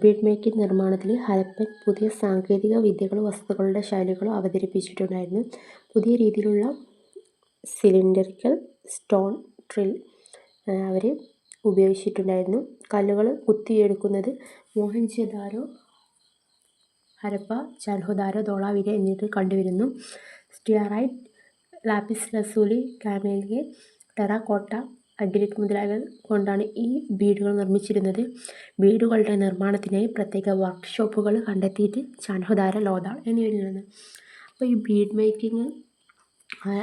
ബീഡ് മേക്കിംഗ് നിർമ്മാണത്തിൽ ഹരപ്പൻ പുതിയ സാങ്കേതിക വിദ്യകളും വസ്തുക്കളുടെ ശൈലികളും അവതരിപ്പിച്ചിട്ടുണ്ടായിരുന്നു. പുതിയ രീതിയിലുള്ള സിലിണ്ടറിക്കൽ സ്റ്റോൺ ഡ്രിൽ അവർ ഉപയോഗിച്ചിട്ടുണ്ടായിരുന്നു. കല്ലുകൾ കുത്തിയെടുക്കുന്നത് മോഹൻജൊദാരോ, ഹരപ്പ, ചാൻഹോദാരോ, ധോളാവീര എന്നിവയിൽ കണ്ടുവരുന്നു. സ്റ്റിയറൈറ്റ്, ലാപ്പിസ് ലസൂലി, കാമേലിയ, ടെറാക്കോട്ട, അഗ്രിറ്റ് മുതലായവ കൊണ്ടാണ് ഈ ബീഡുകൾ നിർമ്മിച്ചിരുന്നത്. ബീഡുകളുടെ നിർമ്മാണത്തിനായി പ്രത്യേക വർക്ക്ഷോപ്പുകൾ കണ്ടെത്തിയിട്ട് ചാൻഹോദാര, ലോഥാൾ എന്നിവയിൽ നിന്ന്. അപ്പോൾ ഈ ബീഡ് മേക്കിംഗ്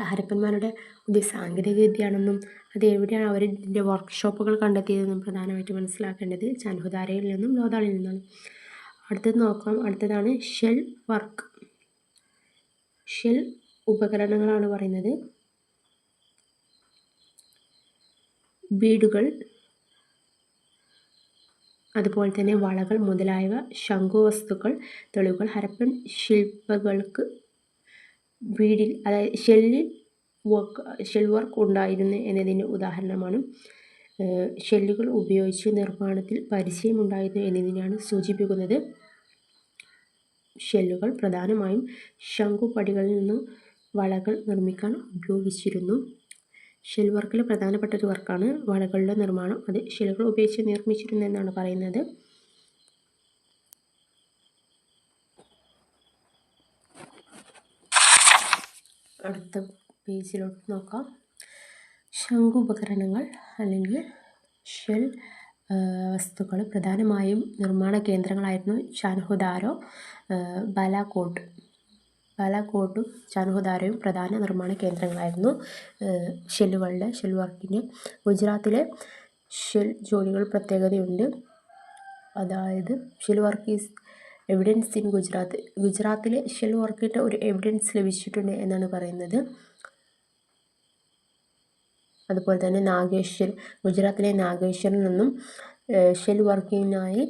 ഹരപ്പന്മാരുടെ പുതിയ സാങ്കേതിക വിദ്യയാണെന്നും അത് എവിടെയാണ് അവർ ഇതിൻ്റെ വർക്ക്ഷോപ്പുകൾ കണ്ടെത്തിയതെന്നും പ്രധാനമായിട്ട് മനസ്സിലാക്കേണ്ടത് ചാൻഹോദാരയിൽ നിന്നും ലോഥാളിൽ നിന്നാണ്. അടുത്തത് നോക്കാം. അടുത്തതാണ് ഷെൽ വർക്ക്. ഷെൽ ഉപകരണങ്ങളാണ് പറയുന്നത്. ബീഡുകൾ, അതുപോലെ തന്നെ വളകൾ മുതലായവ ശംഖുവസ്തുക്കൾ തെളിവുകൾ ഹരപ്പൻ ശില്പങ്ങൾക്ക് ബീഡിൽ, അതായത് ഷെൽ വർക്ക് ഉണ്ടായിരുന്നു എന്നതിൻ്റെ ഉദാഹരണമാണ്. ഷെല്ലുകൾ ഉപയോഗിച്ച് നിർമ്മാണത്തിൽ പരിചയമുണ്ടായിരുന്നു എന്നതിനാണ് സൂചിപ്പിക്കുന്നത്. ഷെല്ലുകൾ പ്രധാനമായും ശംഖുപടികളിൽ നിന്ന് വളകൾ നിർമ്മിക്കാൻ ഉപയോഗിച്ചിരുന്നു. ഷെൽ വർക്കിൽ പ്രധാനപ്പെട്ട ഒരു വർക്കാണ് വളകളുടെ നിർമ്മാണം. അത് ഷെല്ലുകൾ ഉപയോഗിച്ച് നിർമ്മിച്ചിരുന്നു എന്നാണ് പറയുന്നത്. അടുത്ത പേജിലോട്ട് നോക്കാം. ശംഖുപകരണങ്ങൾ അല്ലെങ്കിൽ ഷെൽ വസ്തുക്കൾ പ്രധാനമായും നിർമ്മാണ കേന്ദ്രങ്ങളായിരുന്നു ചാൻഹോദാരോ, ബാലാകോട്ടും ചാൻഹോദാരോയും പ്രധാന നിർമ്മാണ കേന്ദ്രങ്ങളായിരുന്നു ഷെൽ വർക്കിൻ്റെ. ഗുജറാത്തിലെ ഷെൽ ജോലികൾ പ്രത്യേകതയുണ്ട്. അതായത് shell work is evidence in Gujarat. ഗുജറാത്തിലെ ഷെൽ വർക്കിൻ്റെ ഒരു എവിഡൻസ് ലഭിച്ചിട്ടുണ്ട് എന്നാണ് പറയുന്നത്. അതുപോലെ തന്നെ ഗുജറാത്തിലെ നാഗേശ്വറിൽ നിന്നും ഷെൽ വർക്കിനായി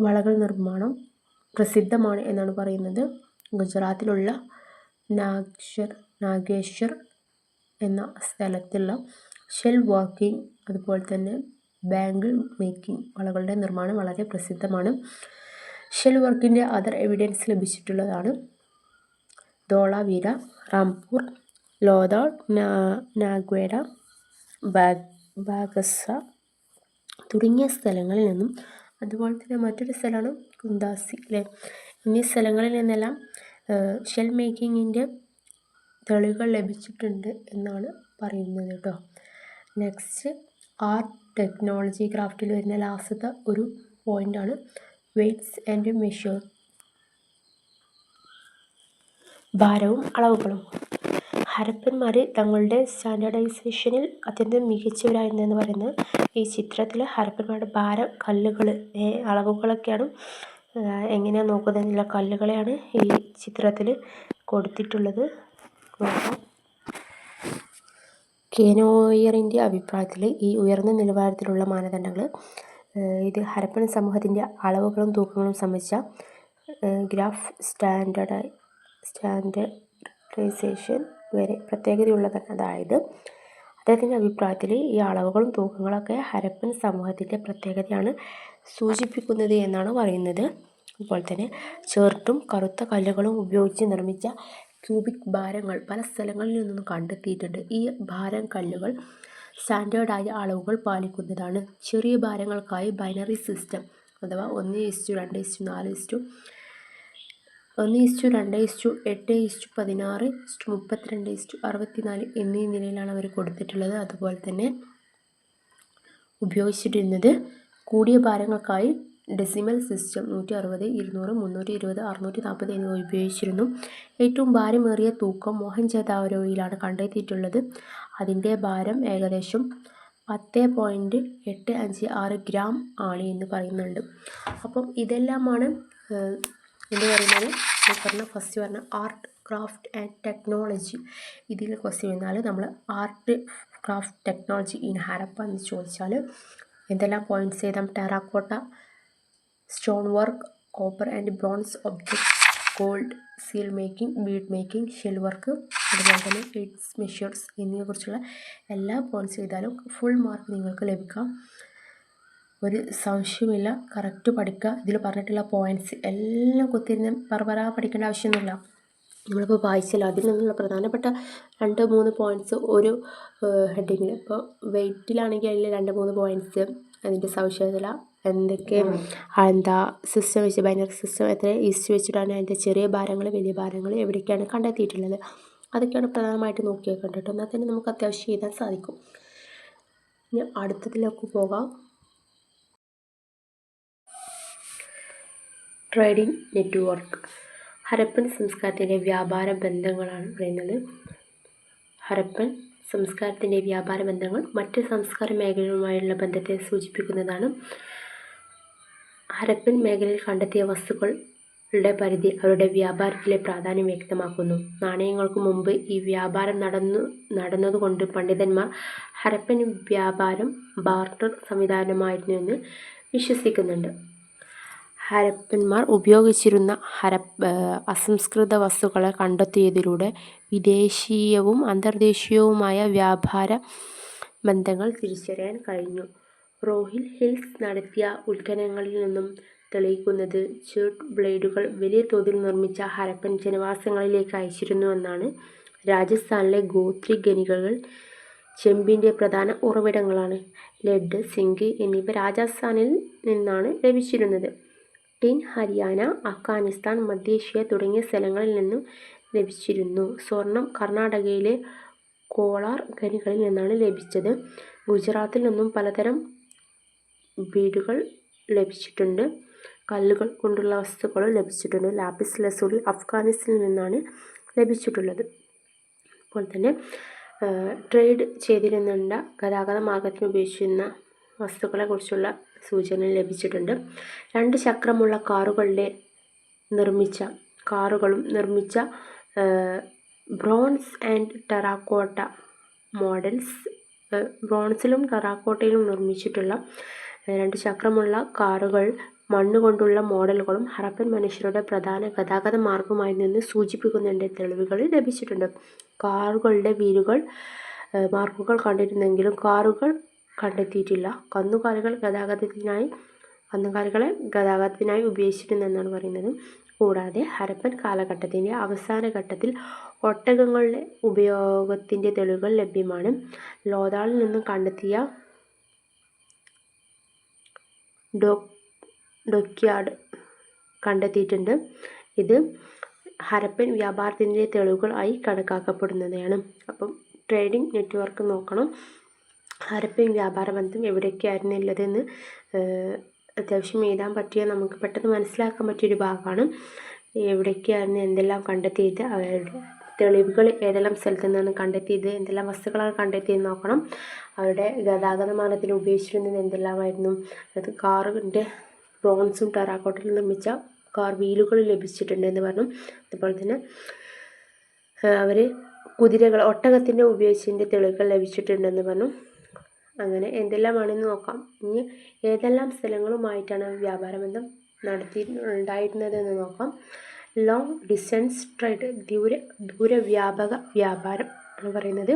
വളകൾ നിർമ്മാണം പ്രസിദ്ധമാണ് എന്നാണ് പറയുന്നത്. ഗുജറാത്തിലുള്ള നാഗേശ്വർ എന്ന സ്ഥലത്തുള്ള ഷെൽ വർക്കിംഗ്, അതുപോലെ തന്നെ ബാങ്കിൾ മേക്കിംഗ്, വളകളുടെ നിർമ്മാണം വളരെ പ്രസിദ്ധമാണ്. ഷെൽ വർക്കിൻ്റെ അതർ എവിഡൻസ് ലഭിച്ചിട്ടുള്ളതാണ് ധോളാവീര, റാംപൂർ, ലോഥാൾ, നാഗ്വേഡ, ബാഗസ തുടങ്ങിയ സ്ഥലങ്ങളിൽ നിന്നും, അതുപോലെ തന്നെ മറ്റൊരു സ്ഥലമാണ് കുന്ദാസി എന്നീ സ്ഥലങ്ങളിൽ നിന്നെല്ലാം ഷെൽ മേക്കിങ്ങിൻ്റെ തെളിവുകൾ ലഭിച്ചിട്ടുണ്ട് എന്നാണ് പറയുന്നത് കേട്ടോ. നെക്സ്റ്റ് ആർട്ട്, ടെക്നോളജി, ക്രാഫ്റ്റിൽ വരുന്ന ലാസ്റ്റത്തെ ഒരു പോയിൻ്റാണ് വെയ്റ്റ്സ് ആൻഡ് മെഷർ. ഭാരവും അളവുകളും. ഹരപ്പന്മാർ തങ്ങളുടെ സ്റ്റാൻഡേർഡൈസേഷനിൽ അത്യന്തം മികച്ചവരായിരുന്നു എന്ന് പറയുന്നത്. ഈ ചിത്രത്തിൽ ഹരപ്പന്മാരുടെ ഭാരം, കല്ലുകൾ, അളവുകളൊക്കെയാണ് എങ്ങനെയാണ് നോക്കുന്നതിനുള്ള കല്ലുകളെയാണ് ഈ ചിത്രത്തിൽ കൊടുത്തിട്ടുള്ളത്. കേനോയറിൻ്റെ അഭിപ്രായത്തിൽ ഈ ഉയർന്ന നിലവാരത്തിലുള്ള മാനദണ്ഡങ്ങൾ ഇത് ഹരപ്പൻ സമൂഹത്തിൻ്റെ അളവുകളും തൂക്കങ്ങളും സംബന്ധിച്ച ഗ്രാഫ് സ്റ്റാൻഡേർഡൈസേഷൻ വരെ പ്രത്യേകതയുള്ളതാണ്. അതായത് അദ്ദേഹത്തിൻ്റെ അഭിപ്രായത്തിൽ ഈ അളവുകളും തൂക്കങ്ങളൊക്കെ ഹരപ്പൻ സമൂഹത്തിൻ്റെ പ്രത്യേകതയാണ് സൂചിപ്പിക്കുന്നത് എന്നാണ് പറയുന്നത്. അതുപോലെ തന്നെ ചേർട്ടും കറുത്ത കല്ലുകളും ഉപയോഗിച്ച് നിർമ്മിച്ച ക്യൂബിക് ഭാരങ്ങൾ പല സ്ഥലങ്ങളിൽ നിന്നും കണ്ടെത്തിയിട്ടുണ്ട്. ഈ ഭാരം കല്ലുകൾ സ്റ്റാൻഡേർഡായ അളവുകൾ പാലിക്കുന്നതാണ്. ചെറിയ ഭാരങ്ങൾക്കായി ബൈനറി സിസ്റ്റം അഥവാ 1:2:4:1:2:8:16:32 32:16:34 എന്നീ നിലയിലാണ് അവർ കൊടുത്തിട്ടുള്ളത്. അതുപോലെ തന്നെ ഉപയോഗിച്ചിരുന്നത് കൂടിയ ഭാരങ്ങൾക്കായി ഡെസിമൽ സിസ്റ്റം 160, 200, 320, 640 എന്നിവ ഉപയോഗിച്ചിരുന്നു. ഏറ്റവും ഭാരമേറിയ തൂക്കം മോഹൻജൊദാരോയിലാണ് കണ്ടെത്തിയിട്ടുള്ളത്. അതിൻ്റെ ഭാരം ഏകദേശം 10.856 ഗ്രാം ആണ് എന്ന് പറയുന്നുണ്ട്. അപ്പം ഇതെല്ലാമാണ് എന്ത് പറയുന്നത് ഫസ്റ്റ് പറഞ്ഞ ആർട്ട്, ക്രാഫ്റ്റ് ആൻഡ് ടെക്നോളജി. ഇതിൽ ക്വസ്റ്റ്യൻ വന്നാൽ നമ്മൾ art, craft, technology in Harappa എന്ന് ചോദിച്ചാൽ എന്തെല്ലാം പോയിൻറ്റ്സ് എഴുതാം? Terracotta, stone work, copper and bronze objects, gold, seal making, bead making, shell work, അതുപോലെ തന്നെ എയ്ഡ്സ് മെഷേഴ്സ് എന്നിവയെക്കുറിച്ചുള്ള എല്ലാ പോയിൻറ്റ്സ് ചെയ്താലും ഫുൾ മാർക്ക് നിങ്ങൾക്ക് ലഭിക്കാം. ഒരു സംശയമില്ല, കറക്റ്റ് പഠിക്കുക. ഇതിൽ പറഞ്ഞിട്ടുള്ള പോയിൻറ്റ്സ് എല്ലാം കുത്തിയിരുന്ന് പറ പഠിക്കേണ്ട ആവശ്യമൊന്നുമില്ല. നമ്മളിപ്പോൾ വായിച്ചാൽ അതിൽ നിന്നുള്ള പ്രധാനപ്പെട്ട 2-3 പോയിൻറ്റ്സ് ഒരു ഹെഡിങ്ങിൽ. ഇപ്പോൾ വെയ്റ്റിലാണെങ്കിൽ അതിൽ 2-3 പോയിൻറ്റ്സ്, അതിൻ്റെ സവിശേഷത എന്തൊക്കെ, എന്താ സിസ്റ്റം വെച്ച് ബൈനറി സിസ്റ്റം എത്ര ഈസ്റ്റ് വെച്ചിട്ടാണ് അതിൻ്റെ ചെറിയ ഭാരങ്ങൾ വലിയ ഭാരങ്ങൾ എവിടേക്കാണ് കണ്ടെത്തിയിട്ടുള്ളത്, അതൊക്കെയാണ് പ്രധാനമായിട്ട് നോക്കി വെക്കേണ്ടത്. എന്നാൽ തന്നെ നമുക്ക് അത്യാവശ്യം എഴുതാൻ സാധിക്കും. ഇനി അടുത്തതിലേക്ക് പോകാം. Trading network. ഹരപ്പൻ സംസ്കാരത്തിൻ്റെ വ്യാപാര ബന്ധങ്ങളാണ് പറയുന്നത്. ഹരപ്പൻ സംസ്കാരത്തിൻ്റെ വ്യാപാര ബന്ധങ്ങൾ മറ്റ് സംസ്കാര മേഖലകളുമായുള്ള ബന്ധത്തെ സൂചിപ്പിക്കുന്നതാണ്. ഹരപ്പൻ മേഖലയിൽ കണ്ടെത്തിയ വസ്തുക്കളുടെ പരിധി അവരുടെ വ്യാപാരത്തിലെ പ്രാധാന്യം വ്യക്തമാക്കുന്നു. നാണയങ്ങൾക്ക് മുമ്പ് ഈ വ്യാപാരം നടന്നതുകൊണ്ട് പണ്ഡിതന്മാർ ഹരപ്പൻ വ്യാപാരം ബാർട്ടർ സംവിധാനമായിരുന്നു എന്ന് വിശ്വസിക്കുന്നുണ്ട്. ഹരപ്പന്മാർ ഉപയോഗിച്ചിരുന്ന അസംസ്കൃത വസ്തുക്കളെ കണ്ടെത്തിയതിലൂടെ വിദേശീയവും അന്തർദേശീയവുമായ വ്യാപാര ബന്ധങ്ങൾ തിരിച്ചറിയാൻ കഴിഞ്ഞു. റോഹിൽ ഹിൽസ് നടത്തിയ ഉത്ഖനനങ്ങളിൽ നിന്നും തെളിയിക്കുന്നത് ചെർട്ട് ബ്ലേഡുകൾ വലിയ തോതിൽ നിർമ്മിച്ച ഹരപ്പൻ ജനവാസങ്ങളിലേക്ക് അയച്ചിരുന്നുവെന്നാണ്. രാജസ്ഥാനിലെ ഗോത്രി ഖനികൾ ചെമ്പിൻ്റെ പ്രധാന ഉറവിടങ്ങളാണ്. ലെഡ്, സിങ്ക് എന്നിവ രാജസ്ഥാനിൽ നിന്നാണ് ലഭിച്ചിരുന്നത്. ടിൻ ഹരിയാന, അഫ്ഗാനിസ്ഥാൻ, മധ്യേഷ്യ തുടങ്ങിയ സ്ഥലങ്ങളിൽ നിന്നും ലഭിച്ചിരുന്നു. സ്വർണം കർണാടകയിലെ കോളാർ ഖനികളിൽ നിന്നാണ് ലഭിച്ചത്. ഗുജറാത്തിൽ നിന്നും പലതരം ബീഡുകൾ ലഭിച്ചിട്ടുണ്ട്. കല്ലുകൾ കൊണ്ടുള്ള വസ്തുക്കൾ ലഭിച്ചിട്ടുണ്ട്. ലാപ്പിസ് ലസൂലി അഫ്ഗാനിസ്ഥാനിൽ നിന്നാണ് ലഭിച്ചിട്ടുള്ളത്. അതുപോലെ തന്നെ ട്രേഡ് ചെയ്തിരുന്നുണ്ട് ഗതാഗത മാർഗത്തിന് ഉപയോഗിച്ചിരുന്ന വസ്തുക്കളെ കുറിച്ചുള്ള സൂചന ലഭിച്ചിട്ടുണ്ട്. 2 ചക്രമുള്ള കാറുകളും നിർമ്മിച്ച ബ്രോൺസ് ആൻഡ് ടെറാക്കോട്ട മോഡൽസ്. ബ്രോൺസിലും ടെറാക്കോട്ടയിലും നിർമ്മിച്ചിട്ടുള്ള 2 ചക്രമുള്ള കാറുകൾ, മണ്ണുകൊണ്ടുള്ള മോഡലുകളും ഹരപ്പൻ മനുഷ്യരുടെ പ്രധാന ഗതാഗത മാർഗമായി നിന്ന് സൂചിപ്പിക്കുന്നുണ്ട് തെളിവുകൾ ലഭിച്ചിട്ടുണ്ട്. കാറുകളുടെ വീലുകൾ മാർക്കുകൾ കണ്ടിരുന്നെങ്കിലും കാറുകൾ കണ്ടെത്തിയിട്ടില്ല. കന്നുകാലികളെ ഗതാഗതത്തിനായി ഉപയോഗിച്ചിരുന്നെന്നാണ് പറയുന്നത്. കൂടാതെ ഹരപ്പൻ കാലഘട്ടത്തിൻ്റെ അവസാന ഘട്ടത്തിൽ ഒട്ടകങ്ങളുടെ ഉപയോഗത്തിൻ്റെ തെളിവുകൾ ലഭ്യമാണ്. ലോഥാളിൽ നിന്നും കണ്ടെത്തിയ ഡോക്യാർഡ് കണ്ടെത്തിയിട്ടുണ്ട്. ഇത് ഹരപ്പൻ വ്യാപാരത്തിൻ്റെ തെളിവുകൾ ആയി കണക്കാക്കപ്പെടുന്നതാണ്. അപ്പം ട്രേഡിംഗ് നെറ്റ്വർക്ക് നോക്കണം. ഹരപ്പൻ വ്യാപാര ബന്ധം എവിടെയൊക്കെയായിരുന്നു ഉള്ളതെന്ന് അത്യാവശ്യം എഴുതാൻ പറ്റിയ, നമുക്ക് പെട്ടെന്ന് മനസ്സിലാക്കാൻ പറ്റിയൊരു ഭാഗമാണ്. എവിടെയൊക്കെയായിരുന്നു എന്തെല്ലാം കണ്ടെത്തിയത്, അവരുടെ തെളിവുകൾ ഏതെല്ലാം സ്ഥലത്തു നിന്നാണ് കണ്ടെത്തിയത്, എന്തെല്ലാം വസ്തുക്കളാണ് കണ്ടെത്തിയെന്ന് നോക്കണം. അവരുടെ ഗതാഗത മാർഗത്തിൽ ഉപയോഗിച്ചിരുന്നത് എന്തെല്ലാമായിരുന്നു. അത് കാറിൻ്റെ ബ്രോൺസും ടെറാക്കോട്ടയിൽ നിർമ്മിച്ച കാർ വീലുകൾ ലഭിച്ചിട്ടുണ്ടെന്ന് പറഞ്ഞു. അതുപോലെ തന്നെ അവർ ഒട്ടകത്തിൻ്റെ ഉപയോഗിച്ചതിൻ്റെ തെളിവുകൾ ലഭിച്ചിട്ടുണ്ടെന്ന് പറഞ്ഞു. അങ്ങനെ എന്തെല്ലാമാണെന്ന് നോക്കാം. ഇനി ഏതെല്ലാം സ്ഥലങ്ങളുമായിട്ടാണ് വ്യാപാര ബന്ധം ഉണ്ടായിരുന്നതെന്ന് നോക്കാം. ലോങ് ഡിസ്റ്റൻസ് ട്രേഡ്, ദൂരവ്യാപക വ്യാപാരം എന്ന് പറയുന്നത്.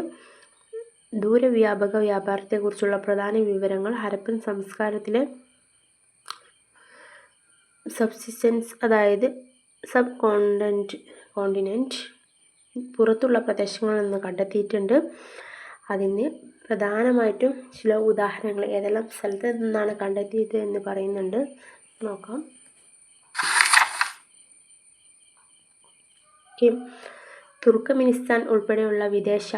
ദൂരവ്യാപക വ്യാപാരത്തെക്കുറിച്ചുള്ള പ്രധാന വിവരങ്ങൾ ഹരപ്പൻ സംസ്കാരത്തിലെ സബ്സിസ്റ്റൻസ്, അതായത് സബ് കോണ്ടിനെൻറ്റ് പുറത്തുള്ള പ്രദേശങ്ങളിൽ നിന്ന് കണ്ടെത്തിയിട്ടുണ്ട്. അതിന് പ്രധാനമായിട്ടും ചില ഉദാഹരണങ്ങൾ ഏതെല്ലാം സ്ഥലത്ത് നിന്നാണ് കണ്ടെത്തിയത് എന്ന് പറയുന്നുണ്ട്. നോക്കാം. തുർക്കമെനിസ്ഥാൻ ഉൾപ്പെടെയുള്ള വിദേശ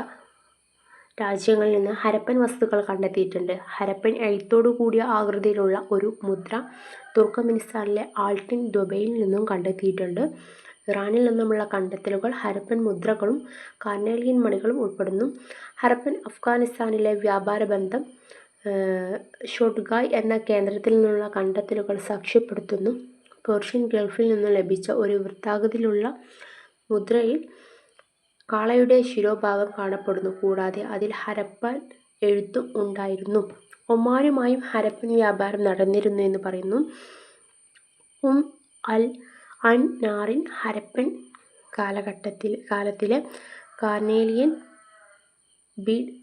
രാജ്യങ്ങളിൽ നിന്ന് ഹരപ്പൻ വസ്തുക്കൾ കണ്ടെത്തിയിട്ടുണ്ട്. ഹരപ്പൻ എഴുത്തോടു കൂടിയ ആകൃതിയിലുള്ള ഒരു മുദ്ര തുർക്കമെനിസ്ഥാനിലെ ആൾട്ടിൻ ദ്വീപിൽ നിന്നും കണ്ടെത്തിയിട്ടുണ്ട്. ഇറാനിൽ നിന്നുമുള്ള കണ്ടെത്തലുകൾ ഹരപ്പൻ മുദ്രകളും കാർണേലിയൻ മണികളും ഉൾപ്പെടുന്നു. ഹരപ്പൻ അഫ്ഗാനിസ്ഥാനിലെ വ്യാപാര ബന്ധം ഷോട്ട്ഗായ് എന്ന കേന്ദ്രത്തിൽ നിന്നുള്ള കണ്ടെത്തലുകൾ സാക്ഷ്യപ്പെടുത്തുന്നു. പേർഷ്യൻ ഗൾഫിൽ നിന്നും ലഭിച്ച ഒരു വൃത്താകൃതിയിലുള്ള മുദ്രയിൽ കാളയുടെ ശിരോഭാഗം കാണപ്പെടുന്നു. കൂടാതെ അതിൽ ഹരപ്പൻ എഴുത്തും ഉണ്ടായിരുന്നു. ഒമാനുമായും ഹരപ്പൻ വ്യാപാരം നടന്നിരുന്നു എന്ന് പറയുന്നു. അൽ അൻനാറിൻ ഹരപ്പൻ കാലത്തിലെ കാർനേലിയൻ ബീഡ്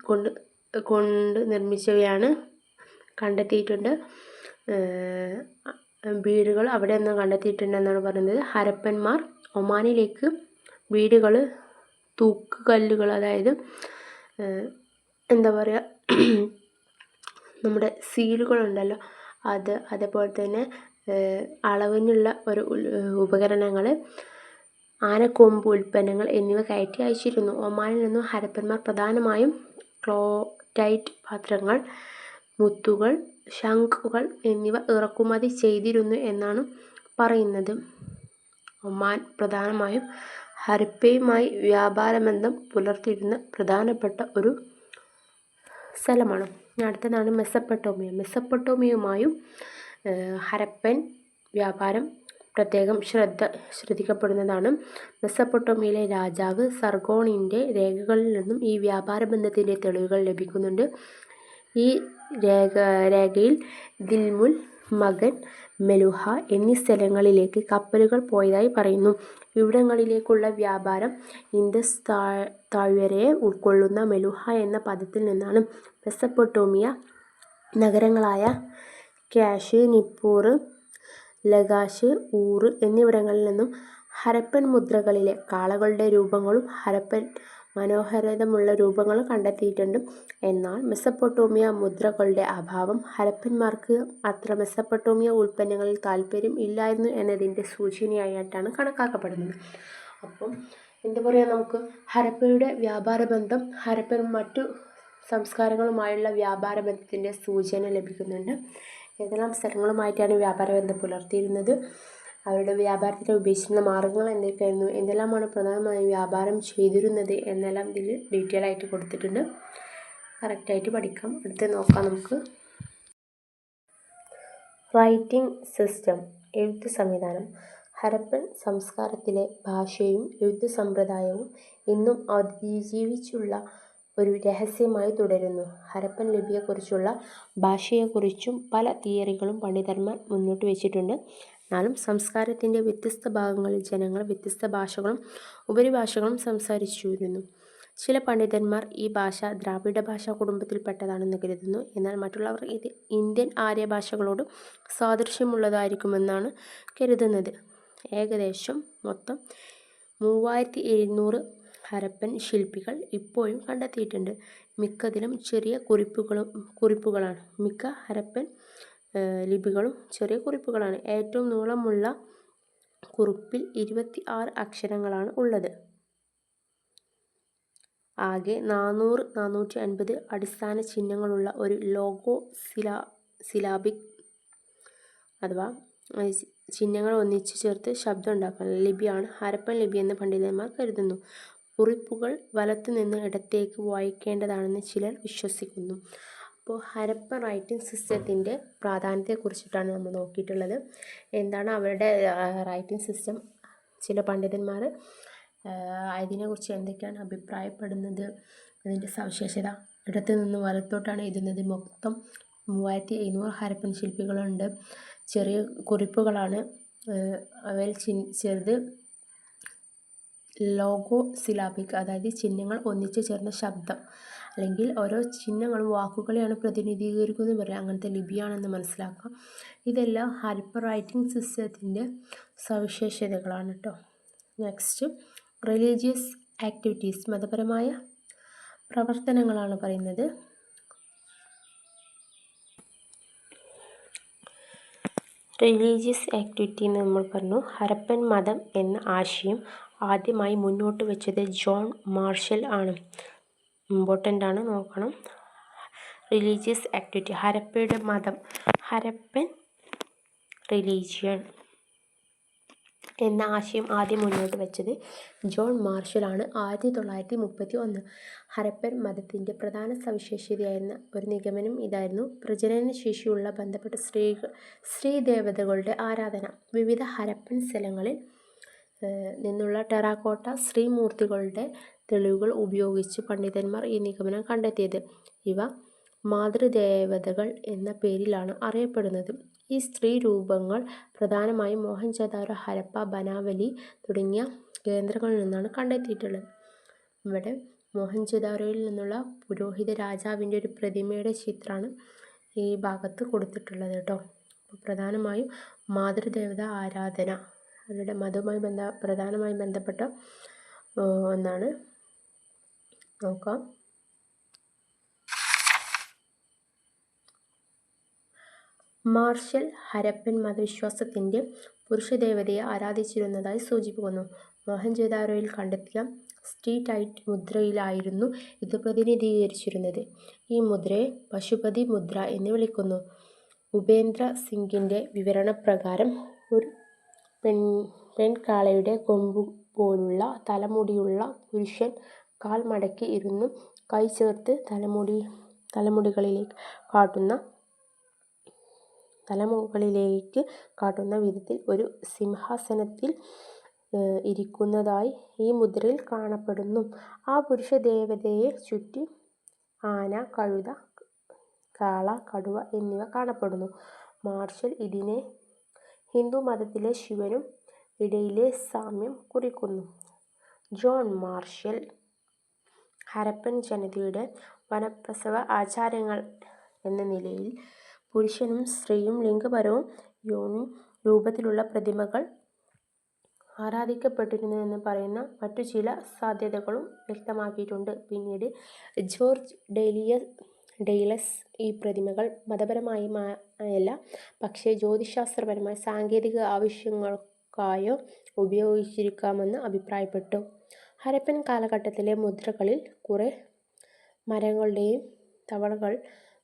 കൊണ്ട് നിർമ്മിച്ചവയാണ് കണ്ടെത്തിയിട്ടുണ്ട്. ബീഡുകൾ അവിടെ നിന്ന് കണ്ടെത്തിയിട്ടുണ്ടെന്നാണ് പറയുന്നത്. ഹരപ്പന്മാർ ഒമാനിലേക്ക് ബീഡുകൾ, തൂക്കുകല്ലുകൾ, അതായത് എന്താ പറയുക, നമ്മുടെ സീലുകളുണ്ടല്ലോ അതേപോലെ തന്നെ അളവിനുള്ള ഒരു ഉപകരണങ്ങൾ, ആനക്കൊമ്പ് ഉൽപ്പന്നങ്ങൾ എന്നിവ കയറ്റി അയച്ചിരുന്നു. ഒമാനിൽ നിന്നും ഹരപ്പന്മാർ പ്രധാനമായും ക്ലോറ്റൈറ്റ് പാത്രങ്ങൾ, മുത്തുകൾ, ശംഖുകൾ എന്നിവ ഇറക്കുമതി ചെയ്തിരുന്നു എന്നാണ് പറയുന്നത്. ഒമാൻ പ്രധാനമായും ഹരപ്പയുമായി വ്യാപാരബന്ധം പുലർത്തിയിരുന്ന പ്രധാനപ്പെട്ട ഒരു സ്ഥലമാണ്. അടുത്തതാണ് മെസ്സപ്പൊട്ടോമിയയുമായും ഹരപ്പൻ വ്യാപാരം പ്രത്യേകം ശ്രദ്ധിക്കപ്പെടുന്നതാണ്. മെസ്സപ്പൊട്ടോമിയയിലെ രാജാവ് സർഗോണിൻ്റെ രേഖകളിൽ നിന്നും ഈ വ്യാപാരബന്ധത്തിൻ്റെ തെളിവുകൾ ലഭിക്കുന്നുണ്ട്. ഈ രേഖയിൽ ദിൽമുൽ, മഗൻ, മെലുഹ എന്നീ സ്ഥലങ്ങളിലേക്ക് കപ്പലുകൾ പോയതായി പറയുന്നു. ഇവിടങ്ങളിലേക്കുള്ള വ്യാപാരം ഇൻഡസ് താഴ്വരയെ ഉൾക്കൊള്ളുന്ന മെലുഹ എന്ന പദത്തിൽ നിന്നാണ്. മെസ്സപ്പൊട്ടോമിയ നഗരങ്ങളായ ക്യാഷ്, നിപ്പൂർ, ലഗാഷ്, ഊർ എന്നിവിടങ്ങളിൽ നിന്നും ഹരപ്പൻ മുദ്രകളിലെ കാളകളുടെ രൂപങ്ങളും ഹരപ്പൻ മനോഹരതമുള്ള രൂപങ്ങളും കണ്ടെത്തിയിട്ടുണ്ട്. എന്നാൽ മെസ്സപ്പൊട്ടോമിയ മുദ്രകളുടെ അഭാവം ഹരപ്പന്മാർക്ക് അത്ര മെസ്സപ്പൊട്ടോമിയ ഉൽപ്പന്നങ്ങളിൽ താല്പര്യം ഇല്ലായിരുന്നു എന്നതിൻ്റെ സൂചനയായിട്ടാണ് കണക്കാക്കപ്പെടുന്നത്. അപ്പം എന്താ പറയുക, നമുക്ക് ഹരപ്പയുടെ വ്യാപാരബന്ധം, ഹരപ്പൻ മറ്റു സംസ്കാരങ്ങളുമായുള്ള വ്യാപാരബന്ധത്തിൻ്റെ സൂചന ലഭിക്കുന്നുണ്ട്. ഏതെല്ലാം സ്ഥലങ്ങളുമായിട്ടാണ് വ്യാപാരബന്ധം പുലർത്തിയിരുന്നത്, അവരുടെ വ്യാപാരത്തിന് ഉപയോഗിച്ചിരുന്ന മാർഗങ്ങൾ എന്തൊക്കെയായിരുന്നു, എന്തെല്ലാമാണ് പ്രധാനമായും വ്യാപാരം ചെയ്തിരുന്നത് എന്നെല്ലാം ഇതിൽ ഡീറ്റെയിൽ ആയിട്ട് കൊടുത്തിട്ടുണ്ട്. കറക്റ്റായിട്ട് പഠിക്കാം. അടുത്ത് നോക്കാം നമുക്ക്. റൈറ്റിംഗ് സിസ്റ്റം, എഴുത്ത് സംവിധാനം. ഹരപ്പൻ സംസ്കാരത്തിലെ ഭാഷയും എഴുത്ത് സമ്പ്രദായവും ഇന്നും അതിജീവിച്ചുള്ള ഒരു രഹസ്യമായി തുടരുന്നു. ഹരപ്പൻ ലിപിയെക്കുറിച്ചുള്ള ഭാഷയെക്കുറിച്ചും പല തിയറികളും പണ്ഡിതന്മാർ മുന്നോട്ട് വെച്ചിട്ടുണ്ട്. എന്നാലും സംസ്കാരത്തിൻ്റെ വ്യത്യസ്ത ഭാഗങ്ങളിൽ ജനങ്ങൾ വ്യത്യസ്ത ഭാഷകളും ഉപരിഭാഷകളും സംസാരിച്ചിരുന്നു. ചില പണ്ഡിതന്മാർ ഈ ഭാഷ ദ്രാവിഡ ഭാഷാ കുടുംബത്തിൽപ്പെട്ടതാണെന്ന് കരുതുന്നു. എന്നാൽ മറ്റുള്ളവർ ഇത് ഇന്ത്യൻ ആര്യ ഭാഷകളോട് സാദൃശ്യമുള്ളതായിരിക്കുമെന്നാണ് കരുതുന്നത്. ഏകദേശം മൊത്തം 3700 ഹരപ്പൻ ശില്പികൾ ഇപ്പോഴും കണ്ടെത്തിയിട്ടുണ്ട്. മിക്കതിലും ചെറിയ കുറിപ്പുകളാണ്. മിക്ക ഹരപ്പൻ ലിപികളും ചെറിയ കുറിപ്പുകളാണ്. ഏറ്റവും നീളമുള്ള കുറിപ്പിൽ 26 അക്ഷരങ്ങളാണ് ഉള്ളത്. ആകെ 400-450 അടിസ്ഥാന ചിഹ്നങ്ങളുള്ള ഒരു ലോഗോ സിലാബിക് അഥവാ ചിഹ്നങ്ങൾ ഒന്നിച്ചു ചേർത്ത് ശബ്ദം ഉണ്ടാക്കുന്ന ലിപിയാണ് ഹരപ്പൻ ലിപി എന്ന് പണ്ഡിതന്മാർ കരുതുന്നു. കുറിപ്പുകൾ വലത്തുനിന്ന് ഇടത്തേക്ക് വായിക്കേണ്ടതാണെന്ന് ചിലർ വിശ്വസിക്കുന്നു. അപ്പോൾ ഹരപ്പൻ റൈറ്റിംഗ് സിസ്റ്റത്തിൻ്റെ പ്രാധാന്യത്തെക്കുറിച്ചിട്ടാണ് നമ്മൾ നോക്കിയിട്ടുള്ളത്. എന്താണ് അവരുടെ റൈറ്റിംഗ് സിസ്റ്റം, ചില പണ്ഡിതന്മാർ അതിനെക്കുറിച്ച് എന്തൊക്കെയാണ് അഭിപ്രായപ്പെടുന്നത്, അതിൻ്റെ സവിശേഷത. ഇടത്തു നിന്ന് വലത്തോട്ടാണ് എഴുതുന്നത്. മൊത്തം 3700 ഹരപ്പൻ ശില്പികളുണ്ട്. ചെറിയ കുറിപ്പുകളാണ്. അവയിൽ ചെറുത് ലോഗോ സിലാബിക്, അതായത് ചിഹ്നങ്ങൾ ഒന്നിച്ചു ചേർന്ന ശബ്ദം, അല്ലെങ്കിൽ ഓരോ ചിഹ്നങ്ങളും വാക്കുകളെയാണ് പ്രതിനിധീകരിക്കുന്നത് പറയാം. അങ്ങനത്തെ ലിപിയാണെന്ന് മനസ്സിലാക്കാം. ഇതെല്ലാം ഹരപ്പൻ റൈറ്റിംഗ് സിസ്റ്റത്തിൻ്റെ സവിശേഷതകളാണ് കേട്ടോ. നെക്സ്റ്റ്, റിലീജിയസ് ആക്ടിവിറ്റീസ്, മതപരമായ പ്രവർത്തനങ്ങളാണ് പറയുന്നത്. റിലീജിയസ് ആക്ടിവിറ്റി എന്ന് നമ്മൾ പറഞ്ഞു. ഹരപ്പൻ മതം എന്ന ആശയം ആദ്യമായി മുന്നോട്ട് വെച്ചത് ജോൺ മാർഷൽ ആണ്. ഇമ്പോർട്ടൻ്റ് ആണ്, നോക്കണം. റിലീജിയസ് ആക്ടിവിറ്റി, ഹരപ്പയുടെ മതം, ഹരപ്പൻ റിലീജിയൻ എന്ന ആശയം ആദ്യം മുന്നോട്ട് വെച്ചത് ജോൺ മാർഷലാണ് 1931. ഹരപ്പൻ മതത്തിൻ്റെ പ്രധാന സവിശേഷതയായിരുന്ന ഒരു നിഗമനം ഇതായിരുന്നു: പ്രജനനശേഷിയുള്ള ബന്ധപ്പെട്ട സ്ത്രീദേവതകളുടെ ആരാധന. വിവിധ ഹരപ്പൻ സ്ഥലങ്ങളിൽ നിന്നുള്ള ടെറാക്കോട്ട സ്ത്രീമൂർത്തികളുടെ തെളിവുകൾ ഉപയോഗിച്ച് പണ്ഡിതന്മാർ ഈ നിഗമനം കണ്ടെത്തിയത്. ഇവ മാതൃദേവതകൾ എന്ന പേരിലാണ് അറിയപ്പെടുന്നത്. ഈ സ്ത്രീ രൂപങ്ങൾ പ്രധാനമായും മോഹൻജൊദാരോ, ഹരപ്പ, ബനാവലി തുടങ്ങിയ കേന്ദ്രങ്ങളിൽ നിന്നാണ് കണ്ടെത്തിയിട്ടുള്ളത്. ഇവിടെ മോഹൻജൊദാരോയിൽ നിന്നുള്ള പുരോഹിത രാജാവിൻ്റെ ഒരു പ്രതിമയുടെ ചിത്രമാണ് ഈ ഭാഗത്ത് കൊടുത്തിട്ടുള്ളത് കേട്ടോ. അപ്പോൾ പ്രധാനമായും മാതൃദേവത ആരാധന അവരുടെ മതവുമായി പ്രധാനമായും ബന്ധപ്പെട്ട ഒന്നാണ്. നോക്കാം. മാർഷൽ ഹരപ്പൻ മതവിശ്വാസത്തിൻ്റെ പുരുഷദേവതയെ ആരാധിച്ചിരുന്നതായി സൂചിപ്പിക്കുന്നു. മോഹൻജൊദാരോയിൽ കണ്ടെത്തിയ സ്റ്റീറ്റൈറ്റ് മുദ്രയിലായിരുന്നു ഇത് പ്രതിനിധീകരിച്ചിരുന്നത്. ഈ മുദ്രയെ പശുപതി മുദ്ര എന്ന് വിളിക്കുന്നു. ഉപേന്ദ്ര സിംഗിൻ്റെ വിവരണപ്രകാരം ഒരു പെൺകാളയുടെ കൊമ്പുപോലുള്ള തലമുടിയുള്ള പുരുഷൻ കാൽ മടക്കി ഇരുന്നും കൈ ചേർത്ത് തലമുകളിലേക്ക് കാട്ടുന്ന വിധത്തിൽ ഒരു സിംഹാസനത്തിൽ ഇരിക്കുന്നതായി ഈ മുദ്രയിൽ കാണപ്പെടുന്നു. ആ പുരുഷദേവതയെ ചുറ്റി ആന, കഴുത, കാള, കടുവ എന്നിവ കാണപ്പെടുന്നു. മാർഷൽ ഇതിനെ ഹിന്ദു മതത്തിലെ ശിവനും ഇടയിലെ സാമ്യം കുറിക്കുന്നു. ജോൺ മാർഷൽ ഹരപ്പൻ ജനതയുടെ വനപ്രസവ ആചാരങ്ങൾ എന്ന നിലയിൽ പുരുഷനും സ്ത്രീയും ലിംഗപരവും യോനി രൂപത്തിലുള്ള പ്രതിമകൾ ആരാധിക്കപ്പെട്ടിരുന്നുവെന്ന് പറയുന്ന മറ്റു ചില സാധ്യതകളും വ്യക്തമാക്കിയിട്ടുണ്ട്. പിന്നീട് ജോർജ് ഡെയ്ലസ് ഈ പ്രതിമകൾ മതപരമായല്ല, പക്ഷേ ജ്യോതിശാസ്ത്രപരമായ സാങ്കേതിക ആവശ്യങ്ങൾക്കായോ ഉപയോഗിച്ചിരിക്കാമെന്ന് അഭിപ്രായപ്പെട്ടു. ഹരപ്പൻ കാലഘട്ടത്തിലെ മുദ്രകളിൽ കുറേ മരങ്ങളുടെയും തവളകൾ,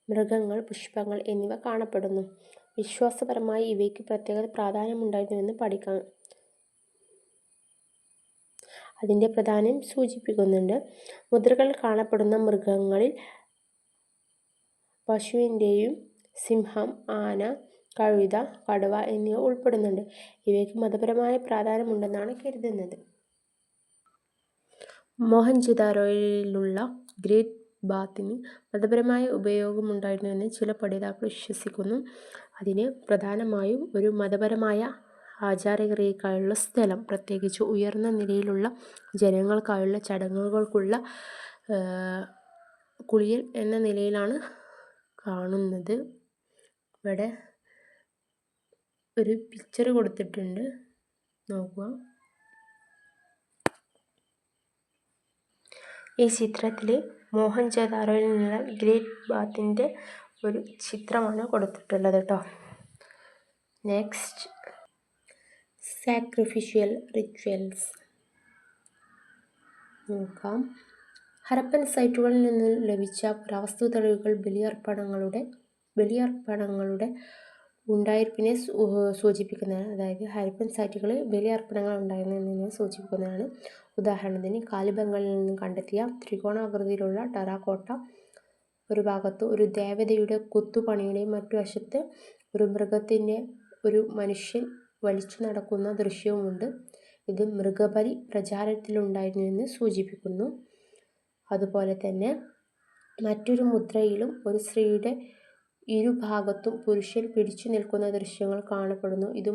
മൃഗങ്ങൾ, പുഷ്പങ്ങൾ എന്നിവ കാണപ്പെടുന്നു. വിശ്വാസപരമായി ഇവയ്ക്ക് പ്രത്യേക പ്രാധാന്യമുണ്ടായിരുന്നുവെന്ന് പഠിക്കാം. അതിൻ്റെ പ്രാധാന്യം സൂചിപ്പിക്കുന്നുണ്ട്. മുദ്രകളിൽ കാണപ്പെടുന്ന മൃഗങ്ങളിൽ പശുവിൻ്റെയും സിംഹം, ആന, കഴുത, കടുവ എന്നിവ ഉൾപ്പെടുന്നുണ്ട്. ഇവയ്ക്ക് മതപരമായ പ്രാധാന്യമുണ്ടെന്നാണ് കരുതുന്നത്. മോഹൻജൊദാരോയിലുള്ള ഗ്രേറ്റ് ബാത്തിന് മതപരമായ ഉപയോഗമുണ്ടായിരുന്നുവെന്ന് ചില പഠിതാക്കൾ വിശ്വസിക്കുന്നു. അതിന് പ്രധാനമായും ഒരു മതപരമായ ആചാരക്രിയയ്ക്കായുള്ള സ്ഥലം, പ്രത്യേകിച്ച് ഉയർന്ന നിലയിലുള്ള ജനങ്ങൾക്കായുള്ള ചടങ്ങുകൾക്കുള്ള കുളിയൽ എന്ന നിലയിലാണ് കാണുന്നത്. ഇവിടെ ഒരു പിക്ചർ കൊടുത്തിട്ടുണ്ട്, നോക്കുക. ഈ ചിത്രത്തിൽ മോഹൻജൊദാരോയിൽ നിന്നുള്ള ഗ്രേറ്റ് ബാത്തിൻ്റെ ഒരു ചിത്രമാണ് കൊടുത്തിട്ടുള്ളത് കേട്ടോ. നെക്സ്റ്റ്, സാക്രിഫിഷ്യൽ റിച്വൽസ് നോക്കാം. ഹരപ്പൻ സൈറ്റുകളിൽ നിന്ന് ലഭിച്ച പുരാവസ്തു തെളിവുകൾ ബലിയർപ്പണങ്ങളുടെ ഉണ്ടായിരിപ്പിനെ സൂചിപ്പിക്കുന്നതാണ്. അതായത് ഹരപ്പൻ സൈറ്റുകളിൽ ബലിയർപ്പണങ്ങൾ ഉണ്ടായിരുന്നു എന്നതിനെ സൂചിപ്പിക്കുന്നതാണ്. ഉദാഹരണത്തിന് കാലിബംഗലിൽ നിന്ന് കണ്ടെത്തിയ ത്രികോണാകൃതിയിലുള്ള ടെറാക്കോട്ട ഒരു ഭാഗത്ത് ഒരു ദേവതയുടെ കൊത്തുപണിയുടെയും മറ്റു വശത്ത് ഒരു മൃഗത്തിൻ്റെ ഒരു മനുഷ്യൻ വലിച്ചു നടക്കുന്ന ദൃശ്യവുമുണ്ട്. ഇത് മൃഗബലി പ്രചാരത്തിലുണ്ടായിരുന്നുവെന്ന് സൂചിപ്പിക്കുന്നു. അതുപോലെ തന്നെ മറ്റൊരു മുദ്രയിലും ഒരു സ്ത്രീയുടെ ഇരുഭാഗത്തും പുരുഷൻ പിടിച്ചു നിൽക്കുന്ന ദൃശ്യങ്ങൾ കാണപ്പെടുന്നു. ഇത്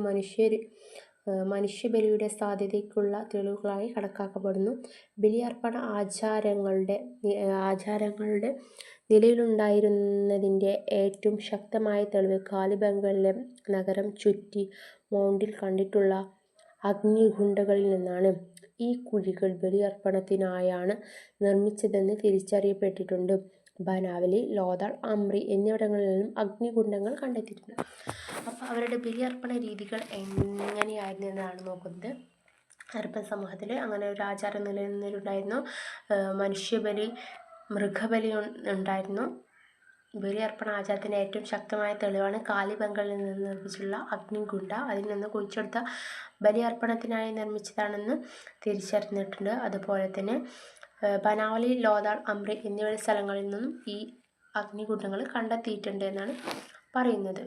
മനുഷ്യബലിയുടെ സാധ്യതയ്ക്കുള്ള തെളിവുകളായി കണക്കാക്കപ്പെടുന്നു. ബലിയർപ്പണ ആചാരങ്ങളുടെ നിലവിലുണ്ടായിരുന്നതിൻ്റെ ഏറ്റവും ശക്തമായ തെളിവ് കാലിബംഗലിലെ നഗരം ചുറ്റി മൗണ്ടിൽ കണ്ടിട്ടുള്ള അഗ്നികുണ്ഡങ്ങളിൽ നിന്നാണ്. ഈ കുഴികൾ ബലിയർപ്പണത്തിനായാണ് നിർമ്മിച്ചതെന്ന് തിരിച്ചറിയപ്പെട്ടിട്ടുണ്ട്. ബനാവലി, ലോഥാൾ, അമ്രി എന്നിവിടങ്ങളിൽ നിന്നും അഗ്നികുണ്ഡങ്ങൾ കണ്ടെത്തിയിട്ടുണ്ട്. അപ്പോൾ അവരുടെ ബലിയർപ്പണ രീതികൾ എങ്ങനെയായിരുന്നു എന്നാണ് നോക്കുന്നത്. ഹരപ്പൻ സമൂഹത്തിൽ അങ്ങനെ ഒരു ആചാരം നിലനിന്നിട്ടുണ്ടായിരുന്നു. മനുഷ്യബലി, മൃഗബലി ഉണ്ടായിരുന്നു. ബലിയർപ്പണ ആചാരത്തിൻ്റെ ഏറ്റവും ശക്തമായ തെളിവാണ് കാലിബംഗലിൽ നിന്ന് നിർമ്മിച്ചിട്ടുള്ള അഗ്നികുണ്ഡ. അതിൽ നിന്ന് കുഴിച്ചെടുത്ത ബലിയർപ്പണത്തിനായി നിർമ്മിച്ചതാണെന്ന് തിരിച്ചറിഞ്ഞിട്ടുണ്ട്. അതുപോലെ തന്നെ ബനാവലി, ലോഥാൾ, അമ്രി എന്നിവ സ്ഥലങ്ങളിൽ നിന്നും ഈ അഗ്നികുണ്ഡങ്ങൾ കണ്ടെത്തിയിട്ടുണ്ട് എന്നാണ് പറയുന്നത്.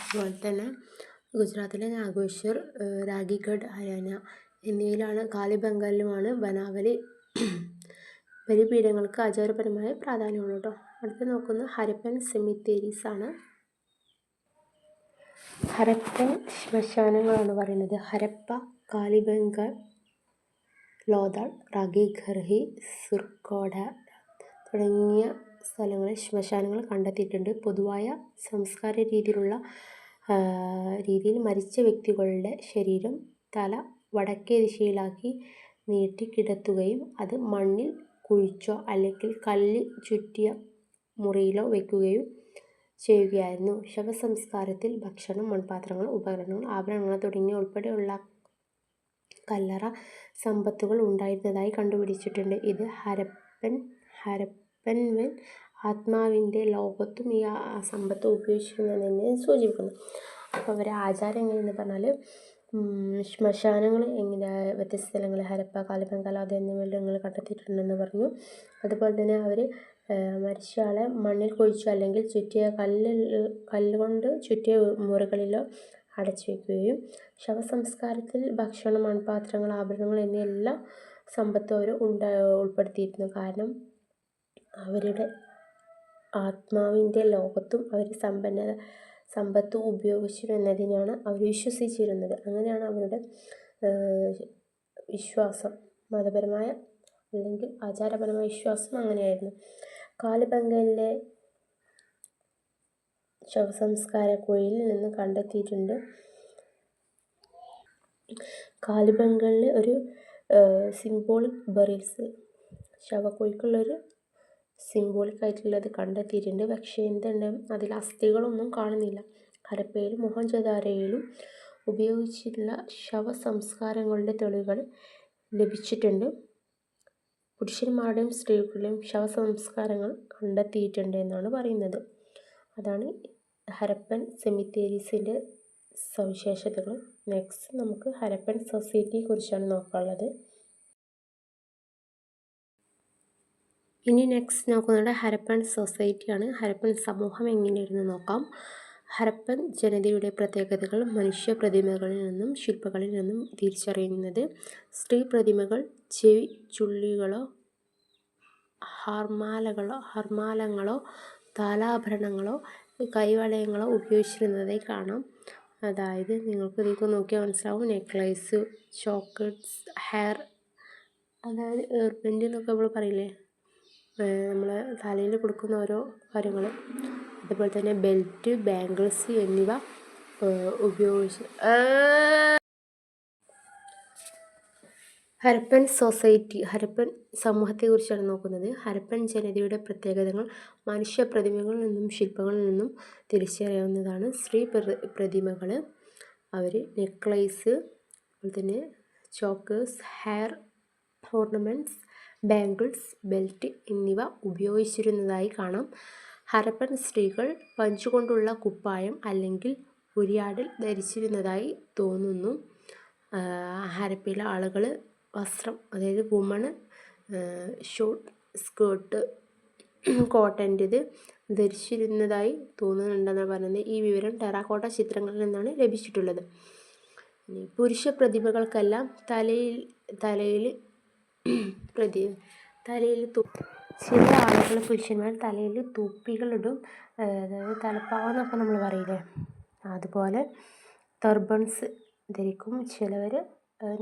അതുപോലെ തന്നെ ഗുജറാത്തിലെ നാഗേശ്വർ, രാഗിഗഡ്, ഹരിയാന എന്നിവയിലാണ് കാലിബംഗാളിലുമാണ് ബനാവലി ബലിപീഠങ്ങൾക്ക് ആചാരപരമായ പ്രാധാന്യമുള്ളൂ കേട്ടോ. അടുത്ത് നോക്കുന്നത് ഹരപ്പൻ സെമിത്തേരീസ് ആണ്. ഹരപ്പൻ ശ്മശാനങ്ങളാണ് പറയുന്നത്. ഹരപ്പ, കാലിബംഗാൾ, ലോഥാൾ, റാഗിഘർഹി, സുർക്കോഡ തുടങ്ങിയ സ്ഥലങ്ങളിൽ ശ്മശാനങ്ങൾ കണ്ടെത്തിയിട്ടുണ്ട്. പൊതുവായ സംസ്കാര രീതിയിൽ മരിച്ച വ്യക്തികളുടെ ശരീരം തല വടക്കേ ദിശയിലാക്കി നീട്ടിക്കിടത്തുകയും അത് മണ്ണിൽ കുഴിച്ചോ അല്ലെങ്കിൽ കല്ല് ചുറ്റിയ മുറിയിലോ വയ്ക്കുകയും ചെയ്യുകയായിരുന്നു. ശവസംസ്കാരത്തിൽ ഭക്ഷണം, മൺപാത്രങ്ങൾ, ഉപകരണങ്ങൾ, ആഭരണങ്ങൾ തുടങ്ങിയ ഉൾപ്പെടെയുള്ള കല്ലറ സമ്പത്തുകൾ ഉണ്ടായിരുന്നതായി കണ്ടുപിടിച്ചിട്ടുണ്ട്. ഇത് ഹരപ്പൻവൻ ആത്മാവിൻ്റെ ലോകത്തും ഈ സമ്പത്ത് ഉപയോഗിച്ചിരുന്നതെന്ന് സൂചിപ്പിക്കുന്നു. അപ്പോൾ അവരെ ആചാരം എങ്ങനെയെന്ന് പറഞ്ഞാൽ ശ്മശാനങ്ങൾ എങ്ങനെ വ്യത്യസ്ത സ്ഥലങ്ങളിൽ ഹരപ്പ, കാലിബംഗാൾ എന്നിവിടങ്ങൾ കണ്ടെത്തിയിട്ടുണ്ടെന്ന് പറഞ്ഞു. അതുപോലെ തന്നെ അവർ മരിച്ച ആളെ മണ്ണിൽ കുഴിച്ചോ അല്ലെങ്കിൽ ചുറ്റിയ കല്ലുകൊണ്ട് ചുറ്റിയ മുറികളിലോ അടച്ചു വയ്ക്കുകയും ശവസംസ്കാരത്തിൽ ഭക്ഷണം, മൺപാത്രങ്ങൾ, ആഭരണങ്ങൾ എന്നീ എല്ലാ സമ്പത്തും അവർ ഉൾപ്പെടുത്തിയിരുന്നു. കാരണം അവരുടെ ആത്മാവിൻ്റെ ലോകത്തും അവർ സമ്പത്ത് ഉപയോഗിച്ചിരുന്നതിനാണ് അവർ വിശ്വസിച്ചിരുന്നത്. അങ്ങനെയാണ് അവരുടെ വിശ്വാസം, മതപരമായ അല്ലെങ്കിൽ ആചാരപരമായ വിശ്വാസം അങ്ങനെയായിരുന്നു. കാലിബംഗാളിലെ ശവസംസ്കാര കുഴിയിൽ നിന്ന് കണ്ടെത്തിയിട്ടുണ്ട്. കാലിബംഗാളിൽ ഒരു സിംബോളിക് ബറിൽസ് ശവക്കുഴിക്കുള്ളൊരു സിംബോളിക് ആയിട്ടുള്ളത് കണ്ടെത്തിയിട്ടുണ്ട്. പക്ഷേ എന്തുണ്ട്, അതിൽ അസ്ഥികളൊന്നും കാണുന്നില്ല. ഹരപ്പയിലും മൊഹൻജൊദാരോയിലും ഉപയോഗിച്ചിട്ടുള്ള ശവസംസ്കാരങ്ങളുടെ തെളിവുകൾ ലഭിച്ചിട്ടുണ്ട്. പുരുഷന്മാരുടെയും സ്ത്രീകളുടെയും ശവസംസ്കാരങ്ങൾ കണ്ടെത്തിയിട്ടുണ്ട് എന്നാണ് പറയുന്നത്. അതാണ് ഹരപ്പൻ സെമിത്തേരീസിൻ്റെ സവിശേഷതകൾ. നെക്സ്റ്റ് നമുക്ക് ഹരപ്പൻ സൊസൈറ്റിയെ കുറിച്ചാണ് നോക്കാനുള്ളത്. ഇനി നെക്സ്റ്റ് നോക്കുന്നത് ഹരപ്പൻ സൊസൈറ്റിയാണ്. ഹരപ്പൻ സമൂഹം എങ്ങനെയായിരുന്നു നോക്കാം. ഹരപ്പൻ ജനതയുടെ പ്രത്യേകതകൾ മനുഷ്യ പ്രതിമകളിൽ നിന്നും ശില്പങ്ങളിൽ നിന്നും തിരിച്ചറിയുന്നത്. സ്ത്രീ പ്രതിമകൾ ചെവി ചുള്ളികളോ ഹർമാലങ്ങളോ താലാഭരണങ്ങളോ കൈവളയങ്ങളോ ഉപയോഗിച്ചിരുന്നതായി കാണാം. അതായത് നിങ്ങൾക്ക് ഇതിലേക്ക് നോക്കിയാൽ മനസ്സിലാവും. നെക്ലേസ്, ചോക്കറ്റ്സ്, ഹെയർ, അതായത് എയർബെൻഡ് എന്നൊക്കെ നമ്മൾ പറയില്ലേ, നമ്മൾ തലയിൽ കൊടുക്കുന്ന ഓരോ കാര്യങ്ങൾ. അതുപോലെ തന്നെ ബെൽറ്റ്, ബാംഗിൾസ് എന്നിവ ഉപയോഗിച്ച് ഹരപ്പൻ സൊസൈറ്റി, ഹരപ്പൻ സമൂഹത്തെക്കുറിച്ചാണ് നോക്കുന്നത്. ഹരപ്പൻ ജനതയുടെ പ്രത്യേകതകൾ മനുഷ്യ പ്രതിമകളിൽ നിന്നും ശില്പങ്ങളിൽ നിന്നും തിരിച്ചറിയാവുന്നതാണ്. സ്ത്രീ പ്രതിമകൾ, അവർ നെക്ലേസ്, അതുപോലെ തന്നെ chokers, hair ornaments, bangles, belt എന്നിവ ഉപയോഗിച്ചിരുന്നതായി കാണാം. ഹരപ്പൻ സ്ത്രീകൾ പഞ്ചുകൊണ്ടുള്ള കുപ്പായം അല്ലെങ്കിൽ ഉരിയാടൽ ധരിച്ചിരുന്നതായി തോന്നുന്നു. ഹരപ്പയിലെ ആളുകൾ വസ്ത്രം, അതായത് വുമണ് ഷോർട്ട് സ്കേർട്ട് കോട്ടൻ്റെത് ധരിച്ചിരുന്നതായി തോന്നുന്നുണ്ടെന്നാണ് പറയുന്നത്. ഈ വിവരം ടെറാക്കോട്ട ചിത്രങ്ങളിൽ നിന്നാണ് ലഭിച്ചിട്ടുള്ളത്. പുരുഷ പ്രതിമകൾക്കെല്ലാം തലയിൽ ചില ആളുകൾ, പുരുഷന്മാർ തലയിൽ തൊപ്പികളിടും. അതായത് തലപ്പാവ എന്നൊക്കെ നമ്മൾ പറയില്ലേ, അതുപോലെ ടർബൺസ് ധരിക്കും. ചിലവർ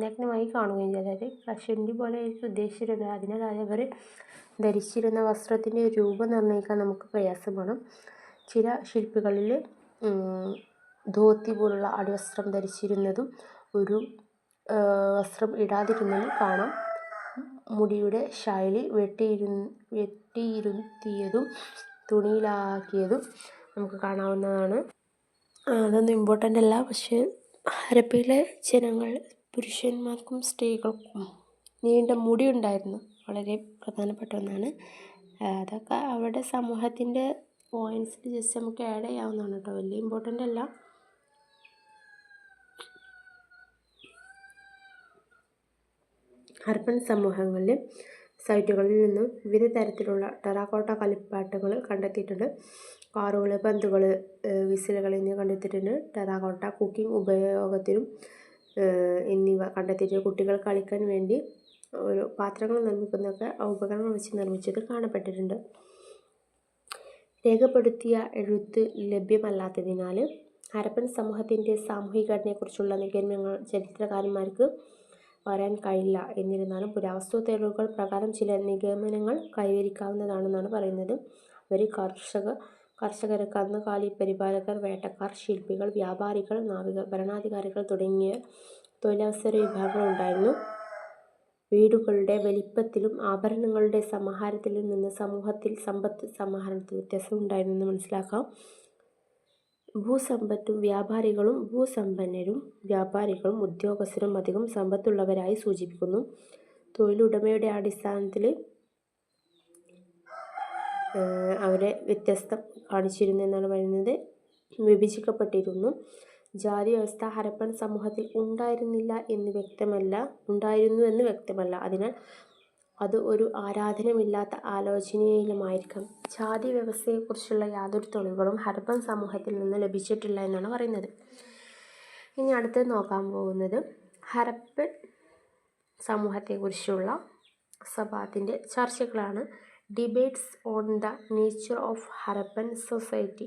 നഗ്നമായി കാണുകയും ചെയ്യും. അതായത് കഷണ്ടി പോലെ ആയിരിക്കും ഉദ്ദേശിച്ചിരുന്നത്. അതിനാൽ അവർ ധരിച്ചിരുന്ന വസ്ത്രത്തിൻ്റെ രൂപം നിർണ്ണയിക്കാൻ നമുക്ക് പ്രയാസമാണ്. ചില ശില്പികളിൽ ധോത്തി പോലുള്ള അടിവസ്ത്രം ധരിച്ചിരുന്നതും ഒരു വസ്ത്രം ഇടാതിരുന്നതും കാണാം. മുടിയുടെ ശൈലി വെട്ടിയിരുത്തിയതും തുണിയിലാക്കിയതും നമുക്ക് കാണാവുന്നതാണ്. അതൊന്നും ഇമ്പോർട്ടൻ്റ് അല്ല. പക്ഷേ ഹരപ്പയിലെ ജനങ്ങൾ, പുരുഷന്മാർക്കും സ്ത്രീകൾക്കും നീണ്ട മുടി ഉണ്ടായിരുന്നു, വളരെ പ്രധാനപ്പെട്ട ഒന്നാണ്. അതൊക്കെ അവരുടെ സമൂഹത്തിൻ്റെ പോയിൻറ്റ്സിൽ ജസ്റ്റ് നമുക്ക് ആഡ് ചെയ്യാവുന്നതാണ് കേട്ടോ, വലിയ ഇമ്പോർട്ടൻ്റ് അല്ല. ഹരപ്പൻ സമൂഹങ്ങളിൽ സൈറ്റുകളിൽ നിന്നും വിവിധ തരത്തിലുള്ള ടെറാക്കോട്ട കളിപ്പാട്ടങ്ങൾ കണ്ടെത്തിയിട്ടുണ്ട്. കാറുകൾ, പന്തുകൾ, വിസിലുകൾ എന്നിവ കണ്ടെത്തിയിട്ടുണ്ട്. ടെറാക്കോട്ട കുക്കിംഗ് ഉപയോഗത്തിനും എന്നിവ കണ്ടെത്തിയിട്ട് കുട്ടികൾ കളിക്കാൻ വേണ്ടി ഒരു പാത്രങ്ങൾ നിർമ്മിക്കുന്നതൊക്കെ ഉപകരണങ്ങൾ വെച്ച് നിർമ്മിച്ചത് കാണപ്പെട്ടിട്ടുണ്ട്. രേഖപ്പെടുത്തിയ എഴുത്ത് ലഭ്യമല്ലാത്തതിനാൽ ഹരപ്പൻ സമൂഹത്തിൻ്റെ സാമൂഹിക ഘടനയെക്കുറിച്ചുള്ള നിഗമനങ്ങൾ ചരിത്രകാരന്മാർക്ക് വരാൻ കഴിയില്ല. എന്നിരുന്നാലും പുരാവസ്തു തെളിവുകൾ പ്രകാരം ചില നിഗമനങ്ങൾ കൈവരിക്കാവുന്നതാണെന്നാണ് പറയുന്നത്. അവർ കർഷകർ, കന്നുകാലി പരിപാലകർ, വേട്ടക്കാർ, ശില്പികൾ, വ്യാപാരികൾ, നാവികർ, ഭരണാധികാരികൾ തുടങ്ങിയ തൊഴിലവസര വിഭാഗങ്ങൾ ഉണ്ടായിരുന്നു. വീടുകളുടെ വലിപ്പത്തിലും ആഭരണങ്ങളുടെ സമാഹാരത്തിലും നിന്ന് സമൂഹത്തിൽ സമ്പത്ത് സമാഹരണത്തിൽ വ്യത്യാസം ഉണ്ടായിരുന്നെന്ന് മനസ്സിലാക്കാം. ഭൂസമ്പന്നരും വ്യാപാരികളും ഉദ്യോഗസ്ഥരും അധികം സമ്പത്തുള്ളവരായി സൂചിപ്പിക്കുന്നു. തൊഴിലുടമയുടെ അടിസ്ഥാനത്തിൽ അവരെ വ്യത്യസ്തം കാണിച്ചിരുന്നു എന്നാണ് പറയുന്നത്. വിഭജിക്കപ്പെട്ടിരുന്നു. ജാതി വ്യവസ്ഥ ഹരപ്പൻ സമൂഹത്തിൽ ഉണ്ടായിരുന്നു എന്ന് വ്യക്തമല്ല. അതിനാൽ അത് ഒരു ആരാധനമില്ലാത്ത ആലോചനയിലുമായിരിക്കാം. ജാതി വ്യവസ്ഥയെക്കുറിച്ചുള്ള യാതൊരു തെളിവുകളും ഹരപ്പൻ സമൂഹത്തിൽ നിന്ന് ലഭിച്ചിട്ടില്ല എന്നാണ് പറയുന്നത്. ഇനി അടുത്തത് നോക്കാൻ പോകുന്നത് ഹരപ്പൻ സമൂഹത്തെക്കുറിച്ചുള്ള സഭാത്തിൻ്റെ ചർച്ചകളാണ്. Debates on the nature of Harappan society.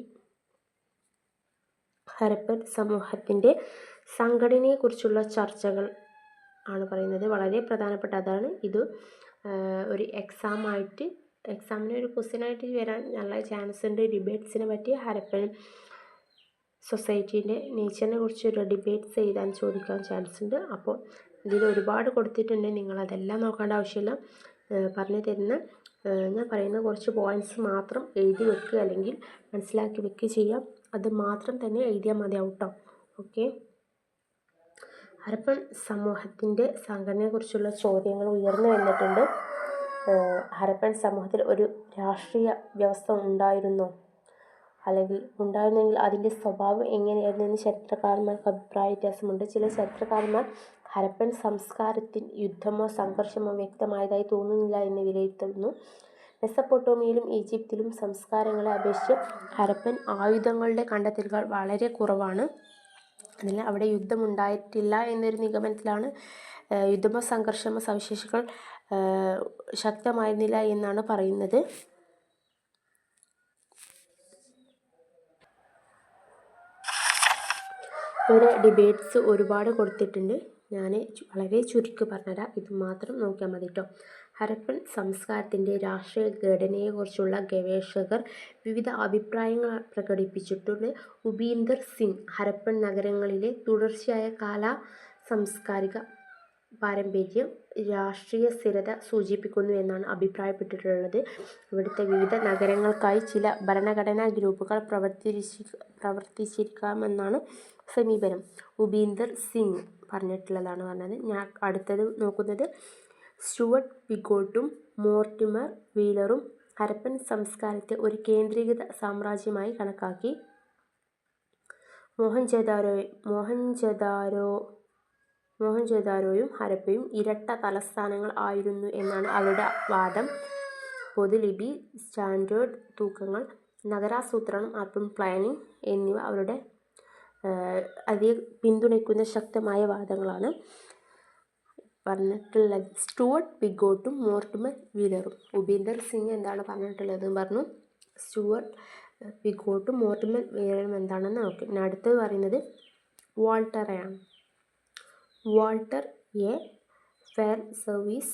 Harappan സമൂഹത്തിൻ്റെ സംഘടനയെക്കുറിച്ചുള്ള ചർച്ചകൾ ആണ് പറയുന്നത്. വളരെ പ്രധാനപ്പെട്ട അതാണ്. ഇത് ഒരു എക്സാമിന് ഒരു ക്വസ്റ്റ്യനായിട്ട് വരാൻ നല്ല ചാൻസ് ഉണ്ട്. ഡിബേറ്റ്സിനെ പറ്റി ഹരപ്പൻ സൊസൈറ്റീൻ്റെ നേച്ചറിനെ കുറിച്ച് ഒരു ഡിബേറ്റ്സ് എഴുതാൻ ചോദിക്കാൻ ചാൻസ് ഉണ്ട്. അപ്പോൾ ഇതിൽ ഒരുപാട് കൊടുത്തിട്ടുണ്ട്. നിങ്ങളതെല്ലാം നോക്കേണ്ട ആവശ്യമില്ല. ഞാൻ പറയുന്ന കുറച്ച് പോയിൻറ്റ്സ് മാത്രം എഴുതി വെക്കുക അല്ലെങ്കിൽ മനസ്സിലാക്കി വെക്കുക ചെയ്യാം. അത് മാത്രം തന്നെ എഴുതിയാൽ മതിയാവും കേട്ടോ. ഓക്കെ. ഹരപ്പൻ സമൂഹത്തിൻ്റെ സംഘടനയെക്കുറിച്ചുള്ള ചോദ്യങ്ങൾ ഉയർന്നു വന്നിട്ടുണ്ട്. ഹരപ്പൻ സമൂഹത്തിൽ ഒരു രാഷ്ട്രീയ വ്യവസ്ഥ ഉണ്ടായിരുന്നോ? അല്ലെങ്കിൽ ഉണ്ടായിരുന്നെങ്കിൽ അതിൻ്റെ സ്വഭാവം എങ്ങനെയായിരുന്നു എന്ന് ചരിത്രകാരന്മാർക്ക് അഭിപ്രായ വ്യത്യാസമുണ്ട്. ചില ചരിത്രകാരന്മാർ ഹരപ്പൻ സംസ്കാരത്തിൽ യുദ്ധമോ സംഘർഷമോ വ്യക്തമായതായി തോന്നുന്നില്ല എന്ന് വിലയിരുത്തുന്നു. മെസപ്പൊട്ടേമിയയിലും ഈജിപ്തിലും സംസ്കാരങ്ങളെ അപേക്ഷിച്ച് ഹരപ്പൻ ആയുധങ്ങളുടെ കണ്ടെത്തലുകൾ വളരെ കുറവാണ്. അതിനാൽ അവിടെ യുദ്ധമുണ്ടായിട്ടില്ല എന്നൊരു നിഗമനത്തിലാണ്. യുദ്ധമോ സംഘർഷമോ സവിശേഷതകൾ ശക്തമായിരുന്നില്ല എന്നാണ് പറയുന്നത്. ഇവിടെ ഡിബേറ്റ്സ് ഒരുപാട് കൊടുത്തിട്ടുണ്ട്. ഞാൻ വളരെ ചുരുക്കി പറഞ്ഞുതരാം. ഇത് മാത്രം നോക്കിയാൽ മതി കേട്ടോ. ഹരപ്പൻ സംസ്കാരത്തിൻ്റെ രാഷ്ട്രീയ ഘടനയെക്കുറിച്ചുള്ള ഗവേഷകർ വിവിധ അഭിപ്രായങ്ങൾ പ്രകടിപ്പിച്ചിട്ടുണ്ട്. ഉപീന്ദർ സിംഗ് ഹരപ്പൻ നഗരങ്ങളിലെ തുടർച്ചയായ സാംസ്കാരിക പാരമ്പര്യം രാഷ്ട്രീയ സ്ഥിരത സൂചിപ്പിക്കുന്നു എന്നാണ് അഭിപ്രായപ്പെട്ടിട്ടുള്ളത്. ഇവിടുത്തെ വിവിധ നഗരങ്ങൾക്കായി ചില ഭരണഘടനാ ഗ്രൂപ്പുകൾ പ്രവർത്തിച്ചിരിക്കാമെന്നാണ് സമീപനം. ഉപീന്ദർ സിംഗ് പറഞ്ഞിട്ടുള്ളതാണ് പറഞ്ഞത്. ഞാൻ അടുത്തത് നോക്കുന്നത് സ്റ്റുവർട്ട് പിഗോട്ടും മോർട്ടിമർ വീലറും ഹരപ്പൻ സംസ്കാരത്തെ ഒരു കേന്ദ്രീകൃത സാമ്രാജ്യമായി കണക്കാക്കി. മോഹൻജൊദാരോയും ഹരപ്പയും ഇരട്ട തലസ്ഥാനങ്ങൾ ആയിരുന്നു എന്നാണ് അവരുടെ വാദം. പൊതുലിപി, സ്റ്റാൻഡേർഡ് തൂക്കങ്ങൾ, നഗരാസൂത്രണം, അർബൻ പ്ലാനിംഗ് എന്നിവ അവരുടെ അതിനെ പിന്തുണയ്ക്കുന്ന ശക്തമായ വാദങ്ങളാണ് പറഞ്ഞിട്ടുള്ളത്. സ്റ്റുവർട്ട് പിഗോട്ടും മോർട്ടിമർ വീലറും. ഉപീന്ദർ സിംഗ് എന്താണ് പറഞ്ഞിട്ടുള്ളതെന്ന് പറഞ്ഞു. സ്റ്റുവർട്ട് പിഗോട്ടും മോർട്ടിമർ വീലറും എന്താണെന്ന് നോക്കി. പിന്നെ അടുത്തത് പറയുന്നത് വാൾട്ടറയാണ്. Walter A Fairservis,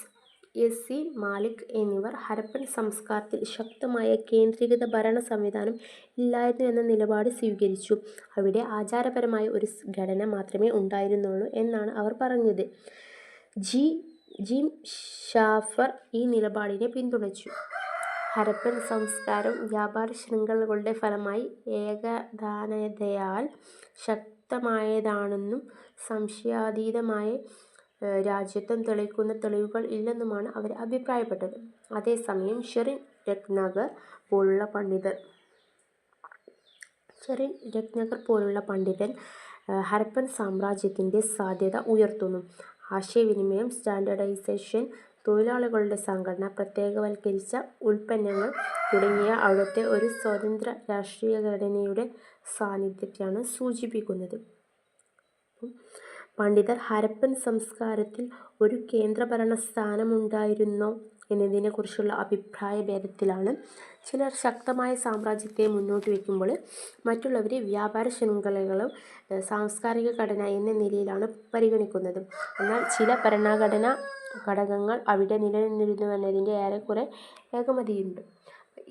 S C. Malik എന്നിവർ ഹരപ്പൻ സംസ്കാരത്തിൽ ശക്തമായ കേന്ദ്രീകൃത ഭരണ സംവിധാനം ഇല്ലായിരുന്നു എന്ന നിലപാട് സ്വീകരിച്ചു. അവിടെ ആചാരപരമായ ഒരു ഘടന മാത്രമേ ഉണ്ടായിരുന്നുള്ളൂ എന്നാണ് അവർ പറഞ്ഞത്. ജിം ഷാഫർ ഈ നിലപാടിനെ പിന്തുണച്ചു. ഹരപ്പൻ സംസ്കാരം വ്യാപാര ശൃംഖലകളുടെ ഫലമായി ഏകതാനതയാൽ ശക്തമായതാണെന്നും സംശയാതീതമായ രാജ്യത്വം തെളിയിക്കുന്ന തെളിവുകൾ ഇല്ലെന്നുമാണ് അവർ അഭിപ്രായപ്പെട്ടത്. അതേസമയം ഷെറിൻ രത്നാകർ പോലുള്ള പണ്ഡിതൻ ഹരപ്പൻ സാമ്രാജ്യത്തിൻ്റെ സാധ്യത ഉയർത്തുന്നു. ആശയവിനിമയം, സ്റ്റാൻഡേർഡൈസേഷൻ, തൊഴിലാളികളുടെ സംഘടന, പ്രത്യേകവൽക്കരിച്ച ഉൽപ്പന്നങ്ങൾ തുടങ്ങിയ അവിടുത്തെ ഒരു സ്വതന്ത്ര രാഷ്ട്രീയ ഘടനയുടെ സാന്നിധ്യത്തെയാണ് സൂചിപ്പിക്കുന്നത്. പണ്ഡിതർ ഹരപ്പൻ സംസ്കാരത്തിൽ ഒരു കേന്ദ്രഭരണ സ്ഥാനമുണ്ടായിരുന്നോ എന്നതിനെക്കുറിച്ചുള്ള അഭിപ്രായ ഭേദത്തിലാണ്. ചിലർ ശക്തമായ സാമ്രാജ്യത്തെ മുന്നോട്ട് വയ്ക്കുമ്പോൾ മറ്റുള്ളവർ വ്യാപാര ശൃംഖലകളും സാംസ്കാരിക ഘടന എന്ന നിലയിലാണ് പരിഗണിക്കുന്നത്. എന്നാൽ ചില ഭരണഘടനാ ഘടകങ്ങൾ അവിടെ നിലനിന്നിരുന്നുവെന്നതിൻ്റെ ഏറെക്കുറെ ഏകമതിയുണ്ട്.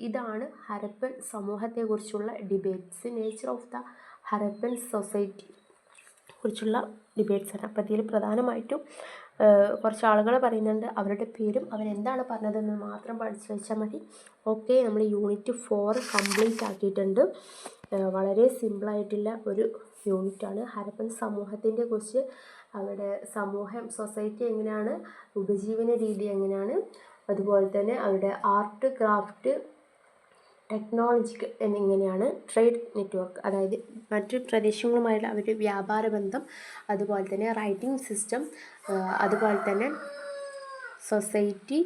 ഇതാണ് ഹരപ്പൻ സമൂഹത്തെക്കുറിച്ചുള്ള debates. Nature of the Harappan society കുറിച്ചുള്ള ഡിബേറ്റ്സാണ്. അപ്പോൾ ഇതിൽ പ്രധാനമായിട്ടും കുറച്ച് ആളുകൾ പറയുന്നുണ്ട്, അവരുടെ പേരും അവരെന്താണ് പറഞ്ഞതെന്ന് മാത്രം പഠിച്ചു വെച്ചാൽ മതി. ഓക്കെ, നമ്മൾ യൂണിറ്റ് 4 കംപ്ലീറ്റ് ആക്കിയിട്ടുണ്ട്. വളരെ സിമ്പിളായിട്ടുള്ള ഒരു യൂണിറ്റാണ്. ഹരപ്പൻ സമൂഹത്തിൻ്റെ കുറിച്ച്, അവരുടെ സമൂഹം, സൊസൈറ്റി എങ്ങനെയാണ്, ഉപജീവന രീതി എങ്ങനെയാണ്, അതുപോലെ തന്നെ അവരുടെ ആർട്ട്, ക്രാഫ്റ്റ്, ടെക്നോളജിക്കൽ എന്നിങ്ങനെയാണ്, ട്രേഡ് നെറ്റ്വർക്ക്, അതായത് മറ്റു പ്രദേശങ്ങളുമായുള്ള അവരുടെ വ്യാപാര ബന്ധം, അതുപോലെ തന്നെ റൈറ്റിംഗ് സിസ്റ്റം, അതുപോലെ തന്നെ സൊസൈറ്റി,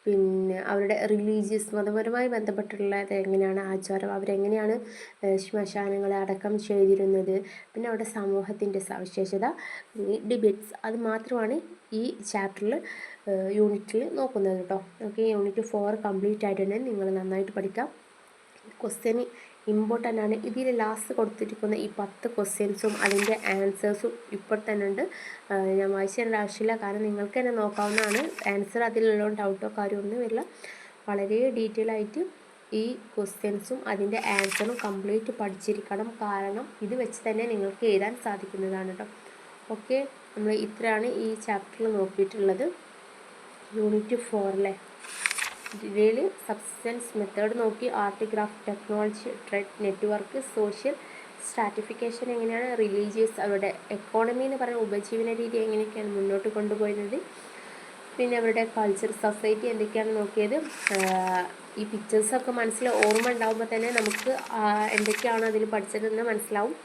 പിന്നെ അവരുടെ റിലീജിയസ് മതപരമായി ബന്ധപ്പെട്ടുള്ളത് എങ്ങനെയാണ്, ആചാരം, അവരെങ്ങനെയാണ് ശ്മശാനങ്ങളെ അടക്കം ചെയ്തിരുന്നത്, പിന്നെ അവരുടെ സമൂഹത്തിൻ്റെ സവിശേഷത, ഡിബേറ്റ്സ്, അത് മാത്രമാണ് ഈ ചാപ്റ്ററിൽ യൂണിറ്റിൽ നോക്കുന്നത് കേട്ടോ. ഓക്കെ, യൂണിറ്റ് 4 കംപ്ലീറ്റ് ആയിട്ടുണ്ട്. നിങ്ങൾ നന്നായിട്ട് പഠിക്കാം. ക്വസ്റ്റ്യൻ ഇമ്പോർട്ടൻ്റ് ആണ്. ഇതിൽ ലാസ്റ്റ് കൊടുത്തിരിക്കുന്ന ഈ 10 ക്വസ്റ്റ്യൻസും അതിൻ്റെ ആൻസേഴ്സും ഇപ്പോൾ തന്നെ ഉണ്ട്. ഞാൻ വായിച്ചു തരേണ്ട ആവശ്യമില്ല, കാരണം നിങ്ങൾക്ക് തന്നെ നോക്കാവുന്നതാണ്. ആൻസർ അതിലുള്ള ഡൗട്ടോ കാര്യമൊന്നും വരില്ല. വളരെ ഡീറ്റെയിൽ ആയിട്ട് ഈ ക്വസ്റ്റ്യൻസും അതിൻ്റെ ആൻസറും കംപ്ലീറ്റ് പഠിച്ചിരിക്കണം. കാരണം ഇത് വെച്ച് തന്നെ നിങ്ങൾക്ക് എഴുതാൻ സാധിക്കുന്നതാണ് കേട്ടോ. ഓക്കെ, നമ്മൾ ഇത്രയാണ് ഈ ചാപ്റ്ററിൽ നോക്കിയിട്ടുള്ളത്. യൂണിറ്റ് 4 ഇതിൽ സബ്സ്റ്റൻസ് മെത്തേഡ് നോക്കി, art, craft, technology, trade network, social stratification എങ്ങനെയാണ്, റിലീജിയസ്, അവരുടെ എക്കോണമി എന്ന് പറയുന്ന ഉപജീവന രീതി എങ്ങനെയൊക്കെയാണ് മുന്നോട്ട് കൊണ്ടുപോയിരുന്നത്, പിന്നെ അവരുടെ കൾച്ചർ, സൊസൈറ്റി എന്തൊക്കെയാണ് നോക്കിയത്. ഈ പിക്ചേഴ്സൊക്കെ മനസ്സിൽ ഓർമ്മ ഉണ്ടാകുമ്പോൾ തന്നെ നമുക്ക് എന്തൊക്കെയാണ് അതിൽ പഠിച്ചതെന്ന് മനസ്സിലാവും.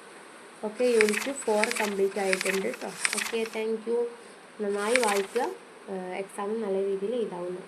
ഓക്കെ, യൂണിറ്റ് 4 കംപ്ലീറ്റ് ആയിട്ടുണ്ട് കേട്ടോ. Okay, thank you. നന്നായി വായിക്കുക, എക്സാമിന് നല്ല രീതിയിൽ എഴുതാവുന്നു.